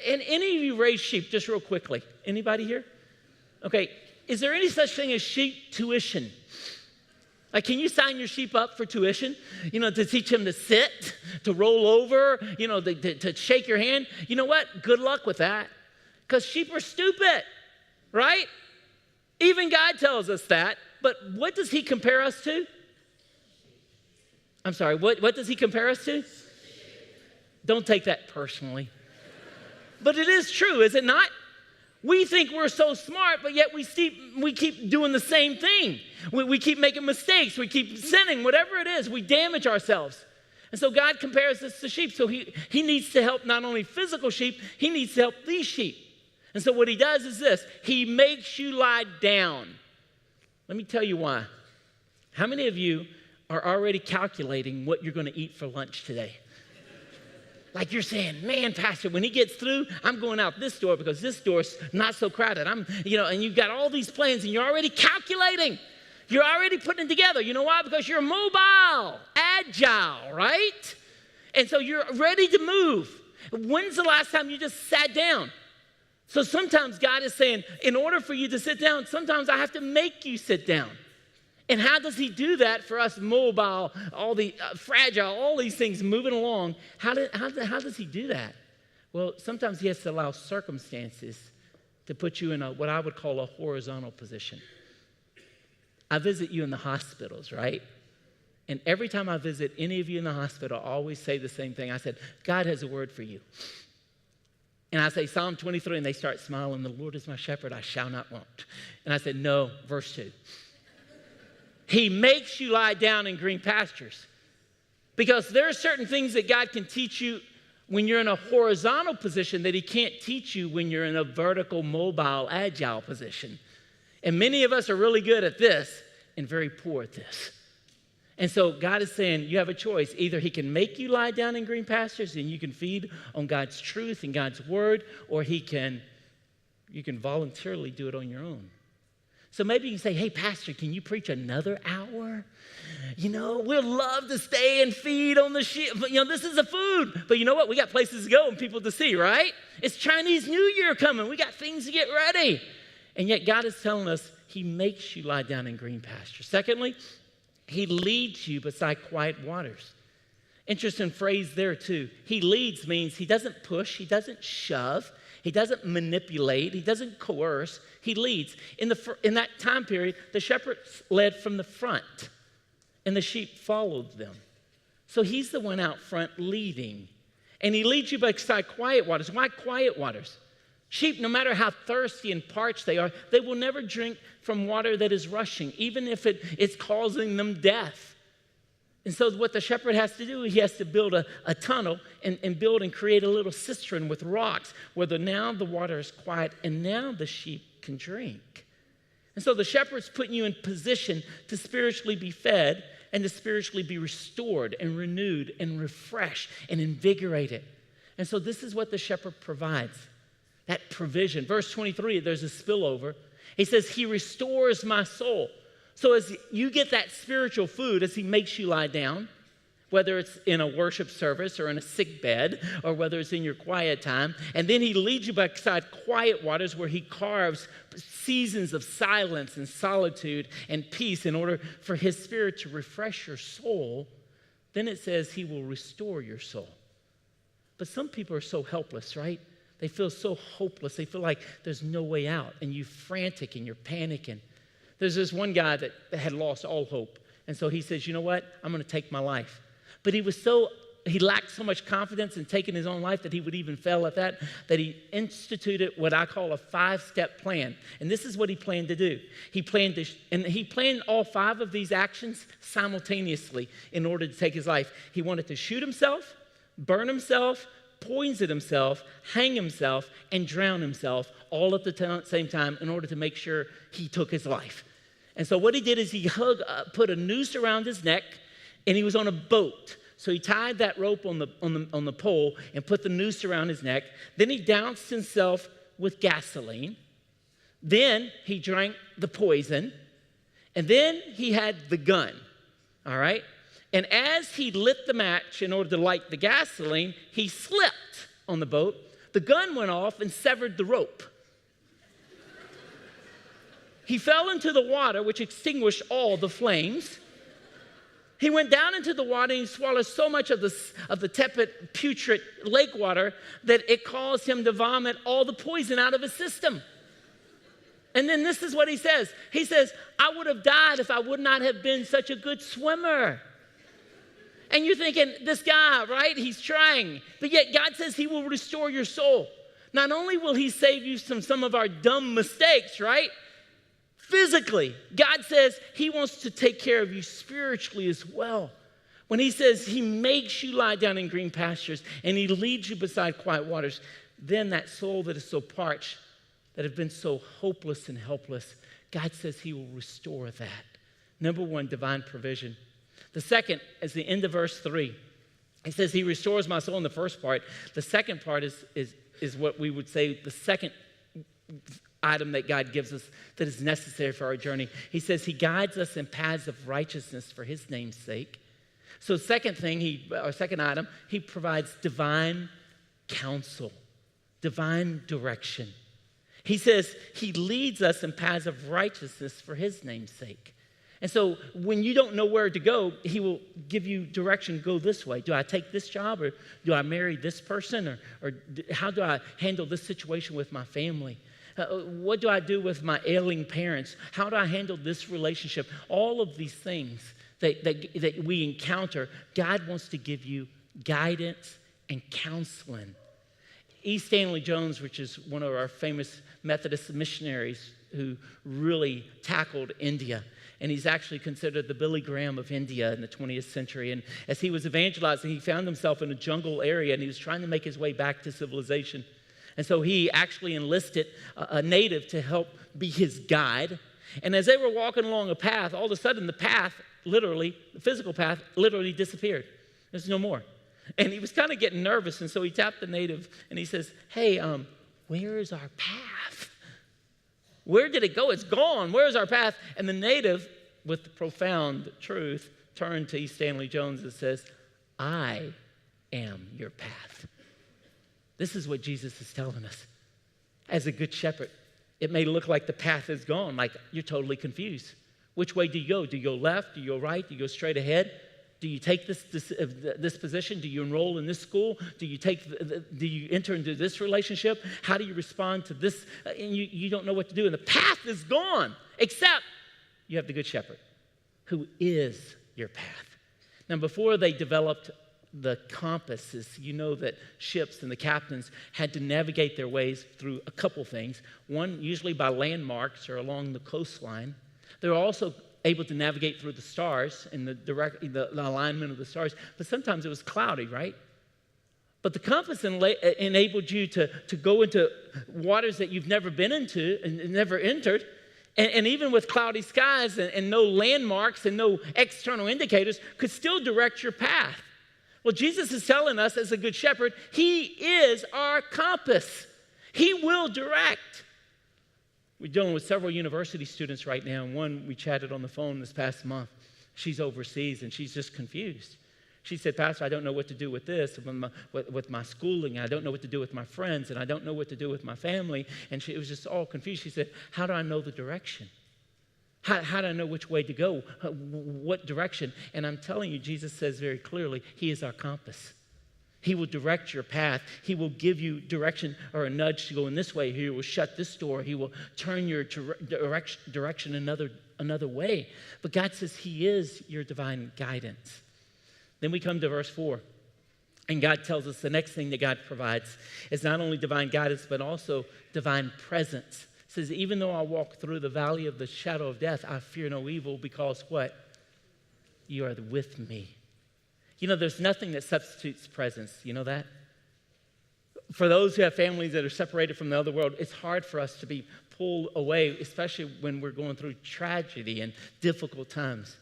any of you raise sheep, just real quickly? Anybody here? Okay. Is there any such thing as sheep tuition? Can you sign your sheep up for tuition? To teach them to sit, to roll over, to shake your hand. You know what? Good luck with that. Because sheep are stupid, right? Even God tells us that. But what does he compare us to? I'm sorry, what does he compare us to? Don't take that personally. But it is true, is it not? We think we're so smart, but yet we keep doing the same thing. We keep making mistakes. We keep sinning. Whatever it is, we damage ourselves. And so God compares us to sheep. So he needs to help not only physical sheep, he needs to help these sheep. And so what he does is this. He makes you lie down. Let me tell you why. How many of you are already calculating what you're going to eat for lunch today? Like you're saying, man, Pastor, when he gets through, I'm going out this door because this door's not so crowded. And you've got all these plans and you're already calculating. You're already putting it together. You know why? Because you're mobile, agile, right? And so you're ready to move. When's the last time you just sat down? So sometimes God is saying, in order for you to sit down, sometimes I have to make you sit down. And how does he do that for us mobile, all the fragile, all these things moving along? How does he do that? Well, sometimes he has to allow circumstances to put you in what I would call a horizontal position. I visit you in the hospitals, right? And every time I visit any of you in the hospital, I always say the same thing. I said, God has a word for you. And I say Psalm 23, and they start smiling. The Lord is my shepherd, I shall not want. And I said, no, verse 2. He makes you lie down in green pastures. Because there are certain things that God can teach you when you're in a horizontal position that he can't teach you when you're in a vertical, mobile, agile position. And many of us are really good at this and very poor at this. And so God is saying you have a choice. Either he can make you lie down in green pastures and you can feed on God's truth and God's word, or you can voluntarily do it on your own. So maybe you can say, hey, pastor, can you preach another hour? We'd love to stay and feed on the sheep. But, this is the food. But you know what? We got places to go and people to see, right? It's Chinese New Year coming. We got things to get ready. And yet God is telling us he makes you lie down in green pastures. Secondly, he leads you beside quiet waters. Interesting phrase there too. He leads means he doesn't push, he doesn't shove, he doesn't manipulate, he doesn't coerce, he leads. In that time period, the shepherds led from the front and the sheep followed them. So he's the one out front leading. And he leads you beside quiet waters. Why quiet waters? Sheep, no matter how thirsty and parched they are, they will never drink from water that is rushing, even if it's causing them death. And so what the shepherd has to do, he has to build a tunnel and build and create a little cistern with rocks where now the water is quiet and now the sheep can drink. And so the shepherd's putting you in position to spiritually be fed and to spiritually be restored and renewed and refreshed and invigorated. And so this is what the shepherd provides, that provision. Verse 23, there's a spillover. He says, he restores my soul. So as you get that spiritual food, as he makes you lie down, whether it's in a worship service or in a sick bed, or whether it's in your quiet time, and then he leads you beside quiet waters where he carves seasons of silence and solitude and peace in order for his spirit to refresh your soul, then it says he will restore your soul. But some people are so helpless, right? They feel so hopeless. They feel like there's no way out, and you're frantic and you're panicking. There's this one guy that had lost all hope. And so he says, you know what? I'm going to take my life. But he lacked so much confidence in taking his own life that he would even fail at that he instituted what I call a 5-step plan. And this is what he planned to do. He planned all 5 of these actions simultaneously in order to take his life. He wanted to shoot himself, burn himself, poison himself, hang himself, and drown himself all at the same time in order to make sure he took his life. And so what he did is he put a noose around his neck, and he was on a boat. So he tied that rope on the pole and put the noose around his neck. Then he doused himself with gasoline. Then he drank the poison. And then he had the gun, all right? And as he lit the match in order to light the gasoline, he slipped on the boat. The gun went off and severed the rope. He fell into the water, which extinguished all the flames. He went down into the water and he swallowed so much of the tepid, putrid lake water that it caused him to vomit all the poison out of his system. And then this is what he says. He says, I would have died if I would not have been such a good swimmer. And you're thinking, this guy, right? He's trying. But yet God says he will restore your soul. Not only will he save you from some of our dumb mistakes, right? Physically, God says he wants to take care of you spiritually as well. When he says he makes you lie down in green pastures and he leads you beside quiet waters, then that soul that is so parched, that have been so hopeless and helpless, God says he will restore that. Number 1, divine provision. The second is the end of verse 3. He says he restores my soul in the first part. The second part is what we would say the second item that God gives us that is necessary for our journey. He says he guides us in paths of righteousness for his name's sake. So second item, he provides divine counsel, divine direction. He says he leads us in paths of righteousness for his name's sake. And so when you don't know where to go, he will give you direction, go this way. Do I take this job, or do I marry this person, or how do I handle this situation with my family? What do I do with my ailing parents? How do I handle this relationship? All of these things that we encounter, God wants to give you guidance and counseling. E. Stanley Jones, which is one of our famous Methodist missionaries who really tackled India, and he's actually considered the Billy Graham of India in the 20th century. And as he was evangelizing, he found himself in a jungle area, and he was trying to make his way back to civilization. And so he actually enlisted a native to help be his guide. And as they were walking along a path, all of a sudden the path, literally, the physical path, literally disappeared. There's no more. And he was kind of getting nervous, and so he tapped the native, and he says, hey, where is our path? Where did it go? It's gone. Where is our path? And the native, with profound truth, turned to E. Stanley Jones and says, I am your path. This is what Jesus is telling us. As a good shepherd, it may look like the path is gone, like you're totally confused. Which way do you go? Do you go left? Do you go right? Do you go straight ahead? Do you take this position? Do you enroll in this school? Do you enter into this relationship? How do you respond to this? And you don't know what to do. And the path is gone, except you have the good shepherd, who is your path. Now, before they developed the compasses, you know that ships and the captains had to navigate their ways through a couple things. One, usually by landmarks or along the coastline. They were also able to navigate through the stars and the alignment of the stars, but sometimes it was cloudy, right? But the compass enabled you to go into waters that you've never been into and never entered. And even with cloudy skies and no landmarks and no external indicators, could still direct your path. Well, Jesus is telling us as a good shepherd, he is our compass. He will direct. We're dealing with several university students right now, and one we chatted on the phone this past month. She's overseas, and she's just confused. She said, Pastor, I don't know what to do with this, with my schooling. I don't know what to do with my friends, and I don't know what to do with my family. And it was just all confused. She said, how do I know the direction? How do I know which way to go? What direction? And I'm telling you, Jesus says very clearly, he is our compass. He will direct your path. He will give you direction or a nudge to go in this way. He will shut this door. He will turn your direction another way. But God says he is your divine guidance. Then we come to verse 4. And God tells us the next thing that God provides is not only divine guidance, but also divine presence. It says, even though I walk through the valley of the shadow of death, I fear no evil because what? You are with me. You know, there's nothing that substitutes presence. You know that? For those who have families that are separated from the other world, it's hard for us to be pulled away, especially when we're going through tragedy and difficult times.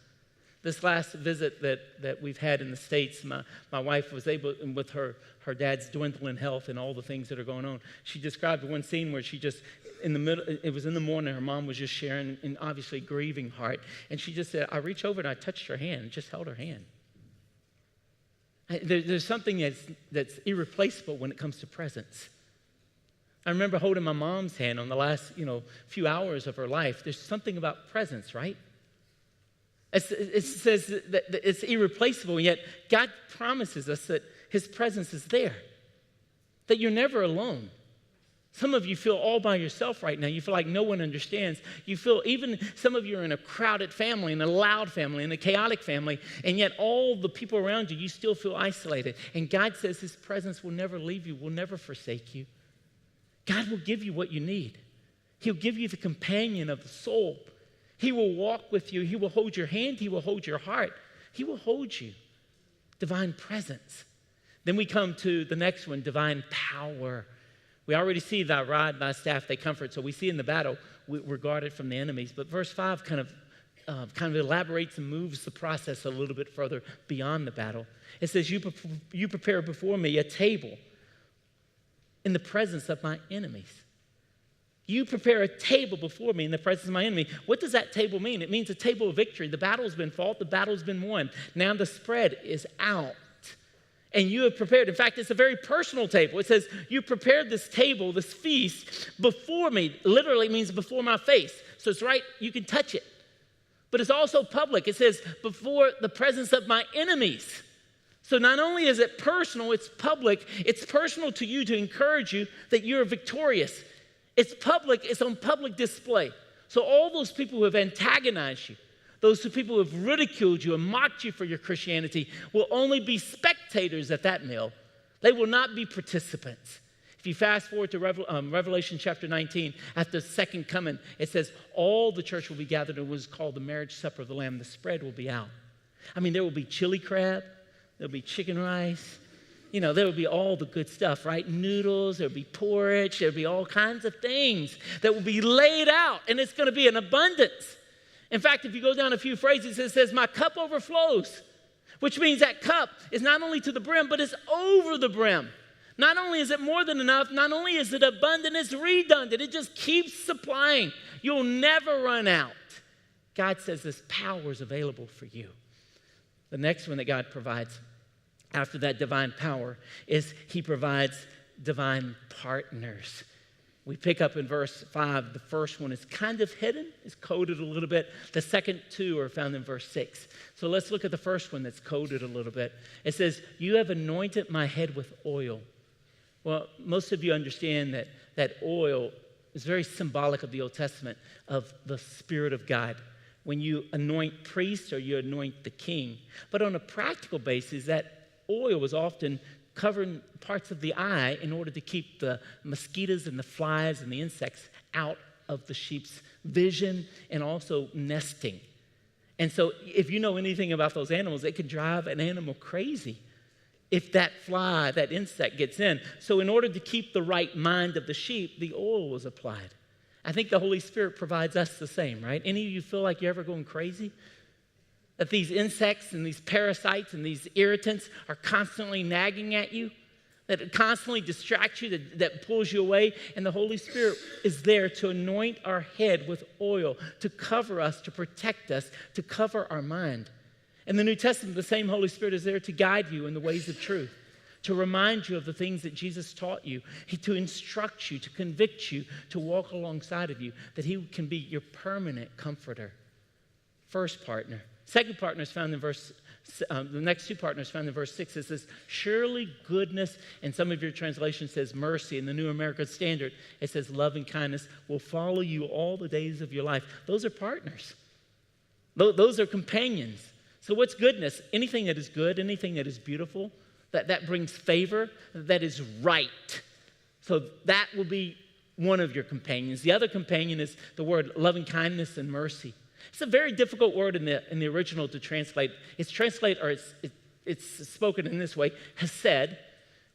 This last visit that we've had in the States, my wife was able, with her dad's dwindling health and all the things that are going on, she described one scene where she just, in the middle, it was in the morning, her mom was just sharing, and obviously grieving heart, and she just said, I reached over and I touched her hand, just held her hand. There's something that's irreplaceable when it comes to presence. I remember holding my mom's hand on the last, few hours of her life. There's something about presence, right? It says that it's irreplaceable, and yet God promises us that his presence is there, that you're never alone. Some of you feel all by yourself right now. You feel like no one understands. You feel even some of you are in a crowded family, in a loud family, in a chaotic family, and yet all the people around you still feel isolated. And God says his presence will never leave you, will never forsake you. God will give you what you need. He'll give you the companion of the soul. He will walk with you. He will hold your hand. He will hold your heart. He will hold you. Divine presence. Then we come to the next one, divine power. We already see thy rod, thy staff, they comfort. So we see in the battle, we're guarded from the enemies. But verse 5 kind of elaborates and moves the process a little bit further beyond the battle. It says, you prepare before me a table in the presence of my enemies. You prepare a table before me in the presence of my enemy. What does that table mean? It means a table of victory. The battle's been fought. The battle's been won. Now the spread is out. And you have prepared. In fact, it's a very personal table. It says, you prepared this table, this feast, before me. Literally means before my face. So it's right, you can touch it. But it's also public. It says, before the presence of my enemies. So not only is it personal, it's public. It's personal to you to encourage you that you're victorious. It's public. It's on public display. So all those people who have antagonized you, those people who have ridiculed you and mocked you for your Christianity will only be spectators at that meal. They will not be participants. If you fast forward to Revelation chapter 19, at the second coming, it says all the church will be gathered in what is called the marriage supper of the Lamb. The spread will be out. I mean, there will be chili crab. There'll be chicken rice. There would be all the good stuff, right? Noodles, there would be porridge, there would be all kinds of things that would be laid out, and it's going to be in abundance. In fact, if you go down a few phrases, it says, my cup overflows, which means that cup is not only to the brim, but it's over the brim. Not only is it more than enough, not only is it abundant, it's redundant. It just keeps supplying. You'll never run out. God says this power is available for you. The next one that God provides after that divine power is he provides divine partners. We pick up in verse 5. The first one is kind of hidden, it's coded a little bit. The second two are found in verse 6. So let's look at the first one that's coded a little bit. It says, you have anointed my head with oil. Well, most of you understand that oil is very symbolic of the Old Testament, of the Spirit of God. When you anoint priests or you anoint the king. But on a practical basis, that oil was often covering parts of the eye in order to keep the mosquitoes and the flies and the insects out of the sheep's vision and also nesting. And so if you know anything about those animals, it can drive an animal crazy if that fly, that insect gets in. So in order to keep the right mind of the sheep, the oil was applied. I think the Holy Spirit provides us the same, right? Any of you feel like you're ever going crazy? That these insects and these parasites and these irritants are constantly nagging at you? That it constantly distracts you, that pulls you away? And the Holy Spirit is there to anoint our head with oil, to cover us, to protect us, to cover our mind. In the New Testament, the same Holy Spirit is there to guide you in the ways of truth, to remind you of the things that Jesus taught you, to instruct you, to convict you, to walk alongside of you, that he can be your permanent comforter. First partner. Second partner is found in the next two partners found in verse 6. It says, surely goodness, and some of your translations says mercy. In the New American Standard, it says love and kindness will follow you all the days of your life. Those are partners. Those are companions. So what's goodness? Anything that is good, anything that is beautiful, that brings favor, that is right. So that will be one of your companions. The other companion is the word loving kindness and mercy. It's a very difficult word in the original to translate. It's spoken in this way, hesed,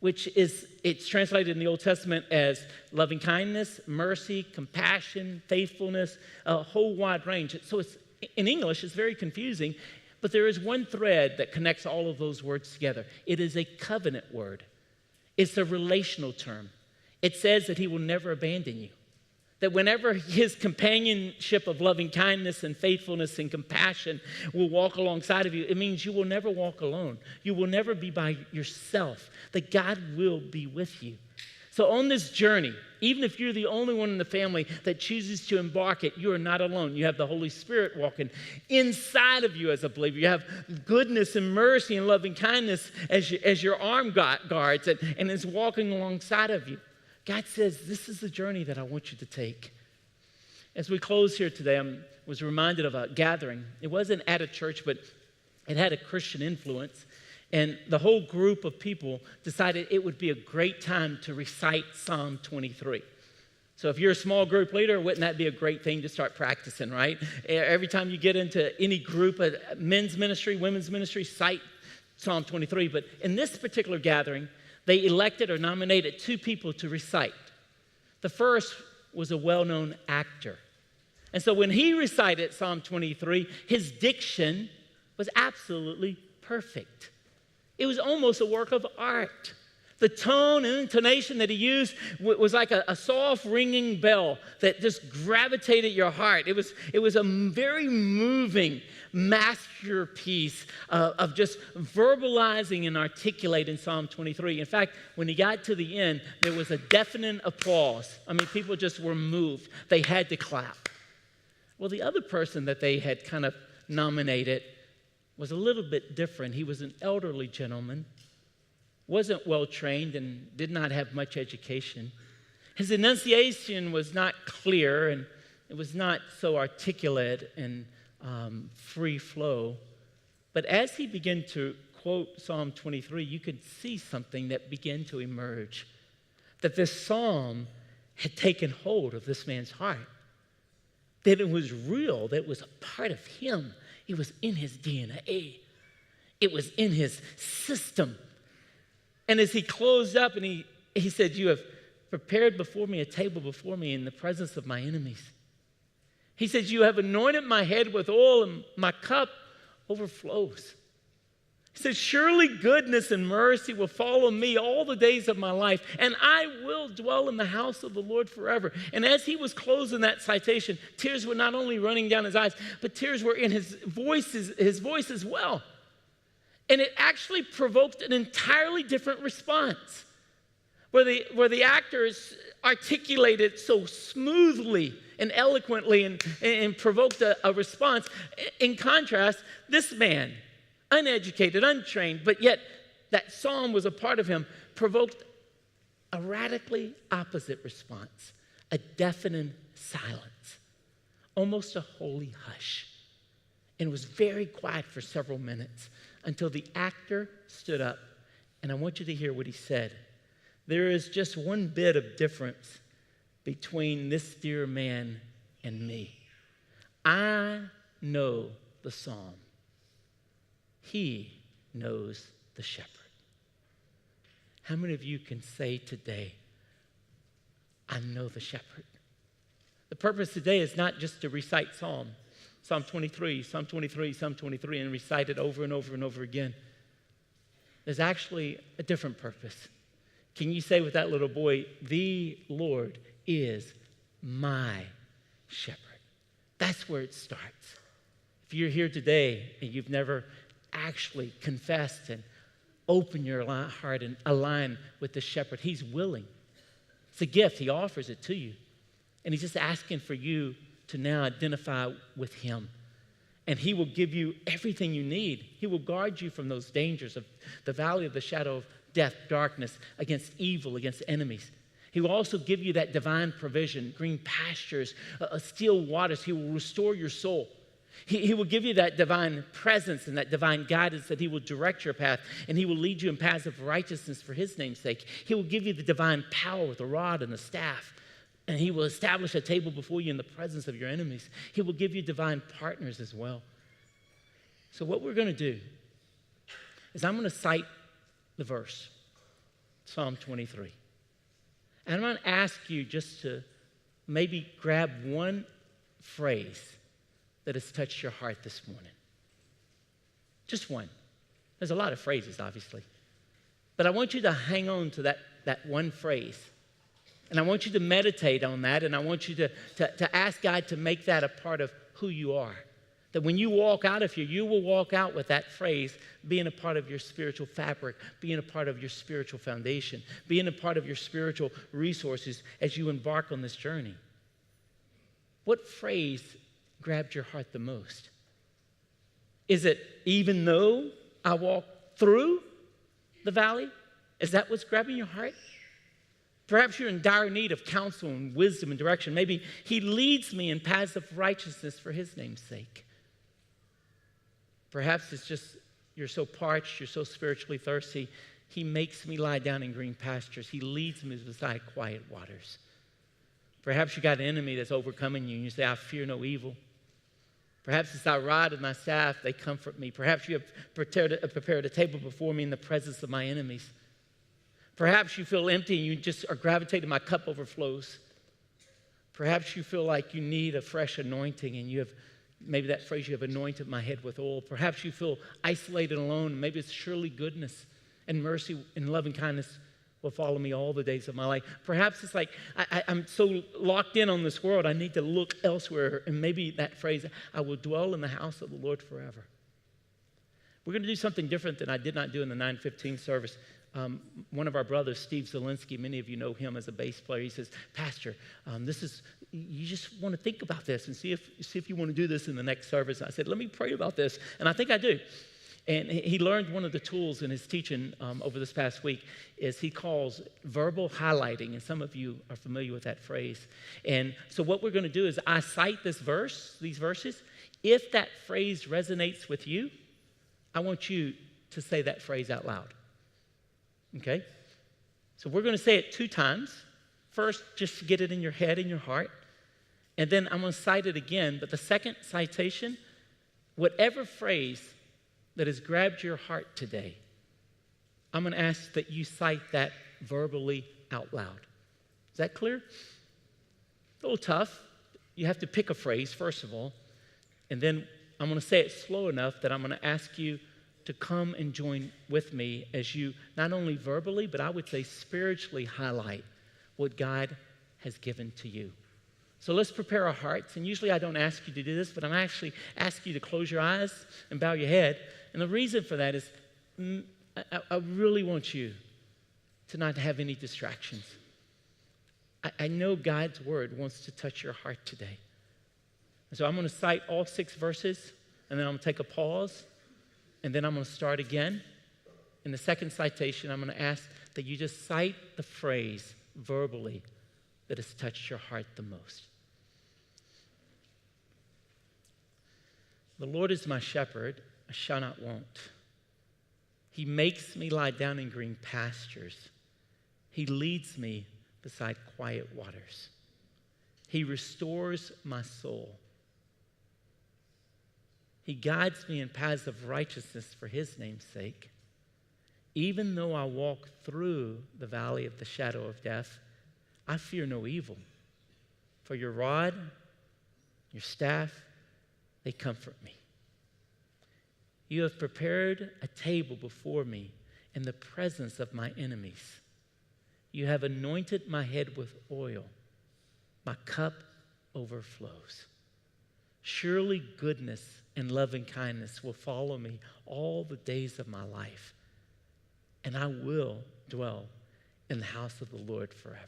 it's translated in the Old Testament as loving kindness, mercy, compassion, faithfulness, a whole wide range. So in English, it's very confusing. But there is one thread that connects all of those words together. It is a covenant word. It's a relational term. It says that he will never abandon you. That whenever his companionship of loving kindness and faithfulness and compassion will walk alongside of you, it means you will never walk alone. You will never be by yourself. That God will be with you. So on this journey, even if you're the only one in the family that chooses to embark it, you are not alone. You have the Holy Spirit walking inside of you as a believer. You have goodness and mercy and loving kindness as your arm guards and is walking alongside of you. God says, this is the journey that I want you to take. As we close here today, I was reminded of a gathering. It wasn't at a church, but it had a Christian influence. And the whole group of people decided it would be a great time to recite Psalm 23. So if you're a small group leader, wouldn't that be a great thing to start practicing, right? Every time you get into any group, men's ministry, women's ministry, cite Psalm 23. But in this particular gathering, they elected or nominated two people to recite. The first was a well-known actor. And so when he recited Psalm 23, his diction was absolutely perfect. It was almost a work of art. The tone and intonation that he used was like a soft ringing bell that just gravitated your heart. It was a very moving masterpiece of just verbalizing and articulating Psalm 23. In fact, when he got to the end, there was a deafening applause. I mean, people just were moved. They had to clap. Well, the other person that they had kind of nominated was a little bit different. He was an elderly gentleman, wasn't well trained, and did not have much education. His enunciation was not clear, and it was not so articulate and free flow. But as he began to quote Psalm 23, you could see something that began to emerge, that this psalm had taken hold of this man's heart, that it was real, that it was a part of him. It was in his DNA. It was in his system. And as he closed up and he said, you have prepared before me a table before me in the presence of my enemies. He says, you have anointed my head with oil and my cup overflows. He says, surely goodness and mercy will follow me all the days of my life, and I will dwell in the house of the Lord forever. And as he was closing that citation, tears were not only running down his eyes, but tears were in his voice as well. And it actually provoked an entirely different response, where the actors articulated so smoothly and eloquently and provoked a response. In contrast, this man, uneducated, untrained, but yet that psalm was a part of him, provoked a radically opposite response, a deafening silence, almost a holy hush. And it was very quiet for several minutes until the actor stood up. And I want you to hear what he said. There is just one bit of difference between this dear man and me. I know the psalm. He knows the shepherd. How many of you can say today, I know the shepherd? The purpose today is not just to recite Psalm 23, Psalm 23, Psalm 23, and recite it over and over and over again. There's actually a different purpose. Can you say with that little boy, the Lord is my shepherd? That's where it starts. If you're here today and you've never actually confessed and opened your heart and align with the shepherd, he's willing. It's a gift. He offers it to you. And he's just asking for you to now identify with him. And he will give you everything you need. He will guard you from those dangers of the valley of the shadow of death, darkness, against evil, against enemies. He will also give you that divine provision, green pastures, still waters. He will restore your soul. He will give you that divine presence and that divine guidance, that he will direct your path, and he will lead you in paths of righteousness for his name's sake. He will give you the divine power with the rod and the staff, and he will establish a table before you in the presence of your enemies. He will give you divine partners as well. So what we're going to do is I'm going to cite the verse, Psalm 23. And I'm going to ask you just to maybe grab one phrase that has touched your heart this morning. Just one. There's a lot of phrases, obviously. But I want you to hang on to that one phrase. And I want you to meditate on that, and I want you to ask God to make that a part of who you are. That when you walk out of here, you will walk out with that phrase being a part of your spiritual fabric, being a part of your spiritual foundation, being a part of your spiritual resources as you embark on this journey. What phrase grabbed your heart the most? Is it, even though I walk through the valley? Is that what's grabbing your heart? Perhaps you're in dire need of counsel and wisdom and direction. Maybe he leads me in paths of righteousness for his name's sake. Perhaps it's just you're so parched, you're so spiritually thirsty. He makes me lie down in green pastures. He leads me beside quiet waters. Perhaps you got an enemy that's overcoming you and you say, I fear no evil. Perhaps it's thy rod and thy staff, they comfort me. Perhaps you have prepared a table before me in the presence of my enemies. Perhaps you feel empty and you just are gravitating, my cup overflows. Perhaps you feel like you need a fresh anointing and you have, maybe that phrase, you have anointed my head with oil. Perhaps you feel isolated and alone. Maybe it's surely goodness and mercy and loving kindness will follow me all the days of my life. Perhaps it's like, I'm so locked in on this world, I need to look elsewhere. And maybe that phrase, I will dwell in the house of the Lord forever. We're going to do something different than I did not do in the 9:15 service. One of our brothers, Steve Zielinski, many of you know him as a bass player. He says, Pastor, you just want to think about this and see if you want to do this in the next service. I said, let me pray about this. And I think I do. And he learned one of the tools in his teaching over this past week is he calls verbal highlighting. And some of you are familiar with that phrase. And so what we're going to do is I cite these verses. If that phrase resonates with you, I want you to say that phrase out loud. Okay? So we're going to say it 2 times. First, just to get it in your head, in your heart. And then I'm going to cite it again. But the second citation, whatever phrase that has grabbed your heart today, I'm going to ask that you cite that verbally out loud. Is that clear? A little tough. You have to pick a phrase, first of all, and then I'm going to say it slow enough that I'm going to ask you to come and join with me as you not only verbally, but I would say spiritually highlight what God has given to you. So let's prepare our hearts. And usually I don't ask you to do this, but I'm actually asking you to close your eyes and bow your head. And the reason for that is I really want you to not have any distractions. I know God's word wants to touch your heart today. And so I'm going to cite all 6 verses, and then I'm going to take a pause, and then I'm going to start again. In the second citation, I'm going to ask that you just cite the phrase verbally that has touched your heart the most. The Lord is my shepherd, I shall not want. He makes me lie down in green pastures. He leads me beside quiet waters. He restores my soul. He guides me in paths of righteousness for his name's sake. Even though I walk through the valley of the shadow of death, I fear no evil. For your rod, your staff, they comfort me. You have prepared a table before me in the presence of my enemies. You have anointed my head with oil. My cup overflows. Surely goodness and loving kindness will follow me all the days of my life, and I will dwell in the house of the Lord forever.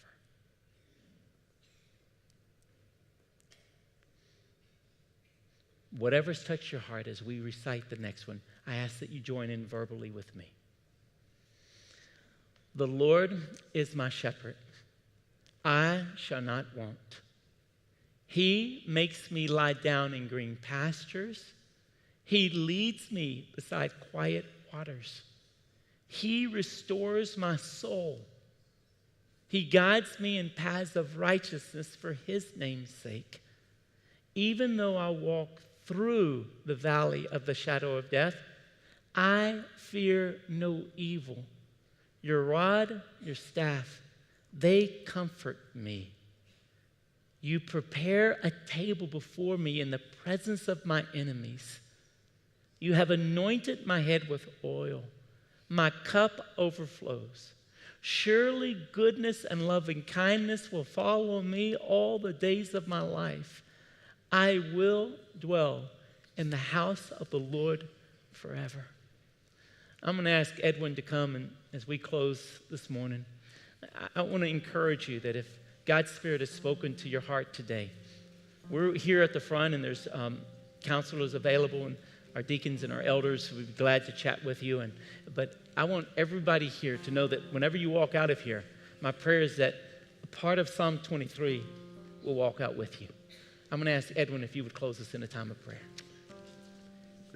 Whatever's touched your heart as we recite the next one, I ask that you join in verbally with me. The Lord is my shepherd. I shall not want. He makes me lie down in green pastures. He leads me beside quiet waters. He restores my soul. He guides me in paths of righteousness for his name's sake. Even though I walk through the valley of the shadow of death, I fear no evil. Your rod, your staff, they comfort me. You prepare a table before me in the presence of my enemies. You have anointed my head with oil. My cup overflows. Surely goodness and loving kindness will follow me all the days of my life. I will dwell in the house of the Lord forever. I'm going to ask Edwin to come, and as we close this morning, I want to encourage you that if God's Spirit has spoken to your heart today, we're here at the front, and there's counselors available, and our deacons and our elders who would be glad to chat with you. But I want everybody here to know that whenever you walk out of here, my prayer is that a part of Psalm 23 will walk out with you. I'm going to ask Edwin if you would close us in a time of prayer.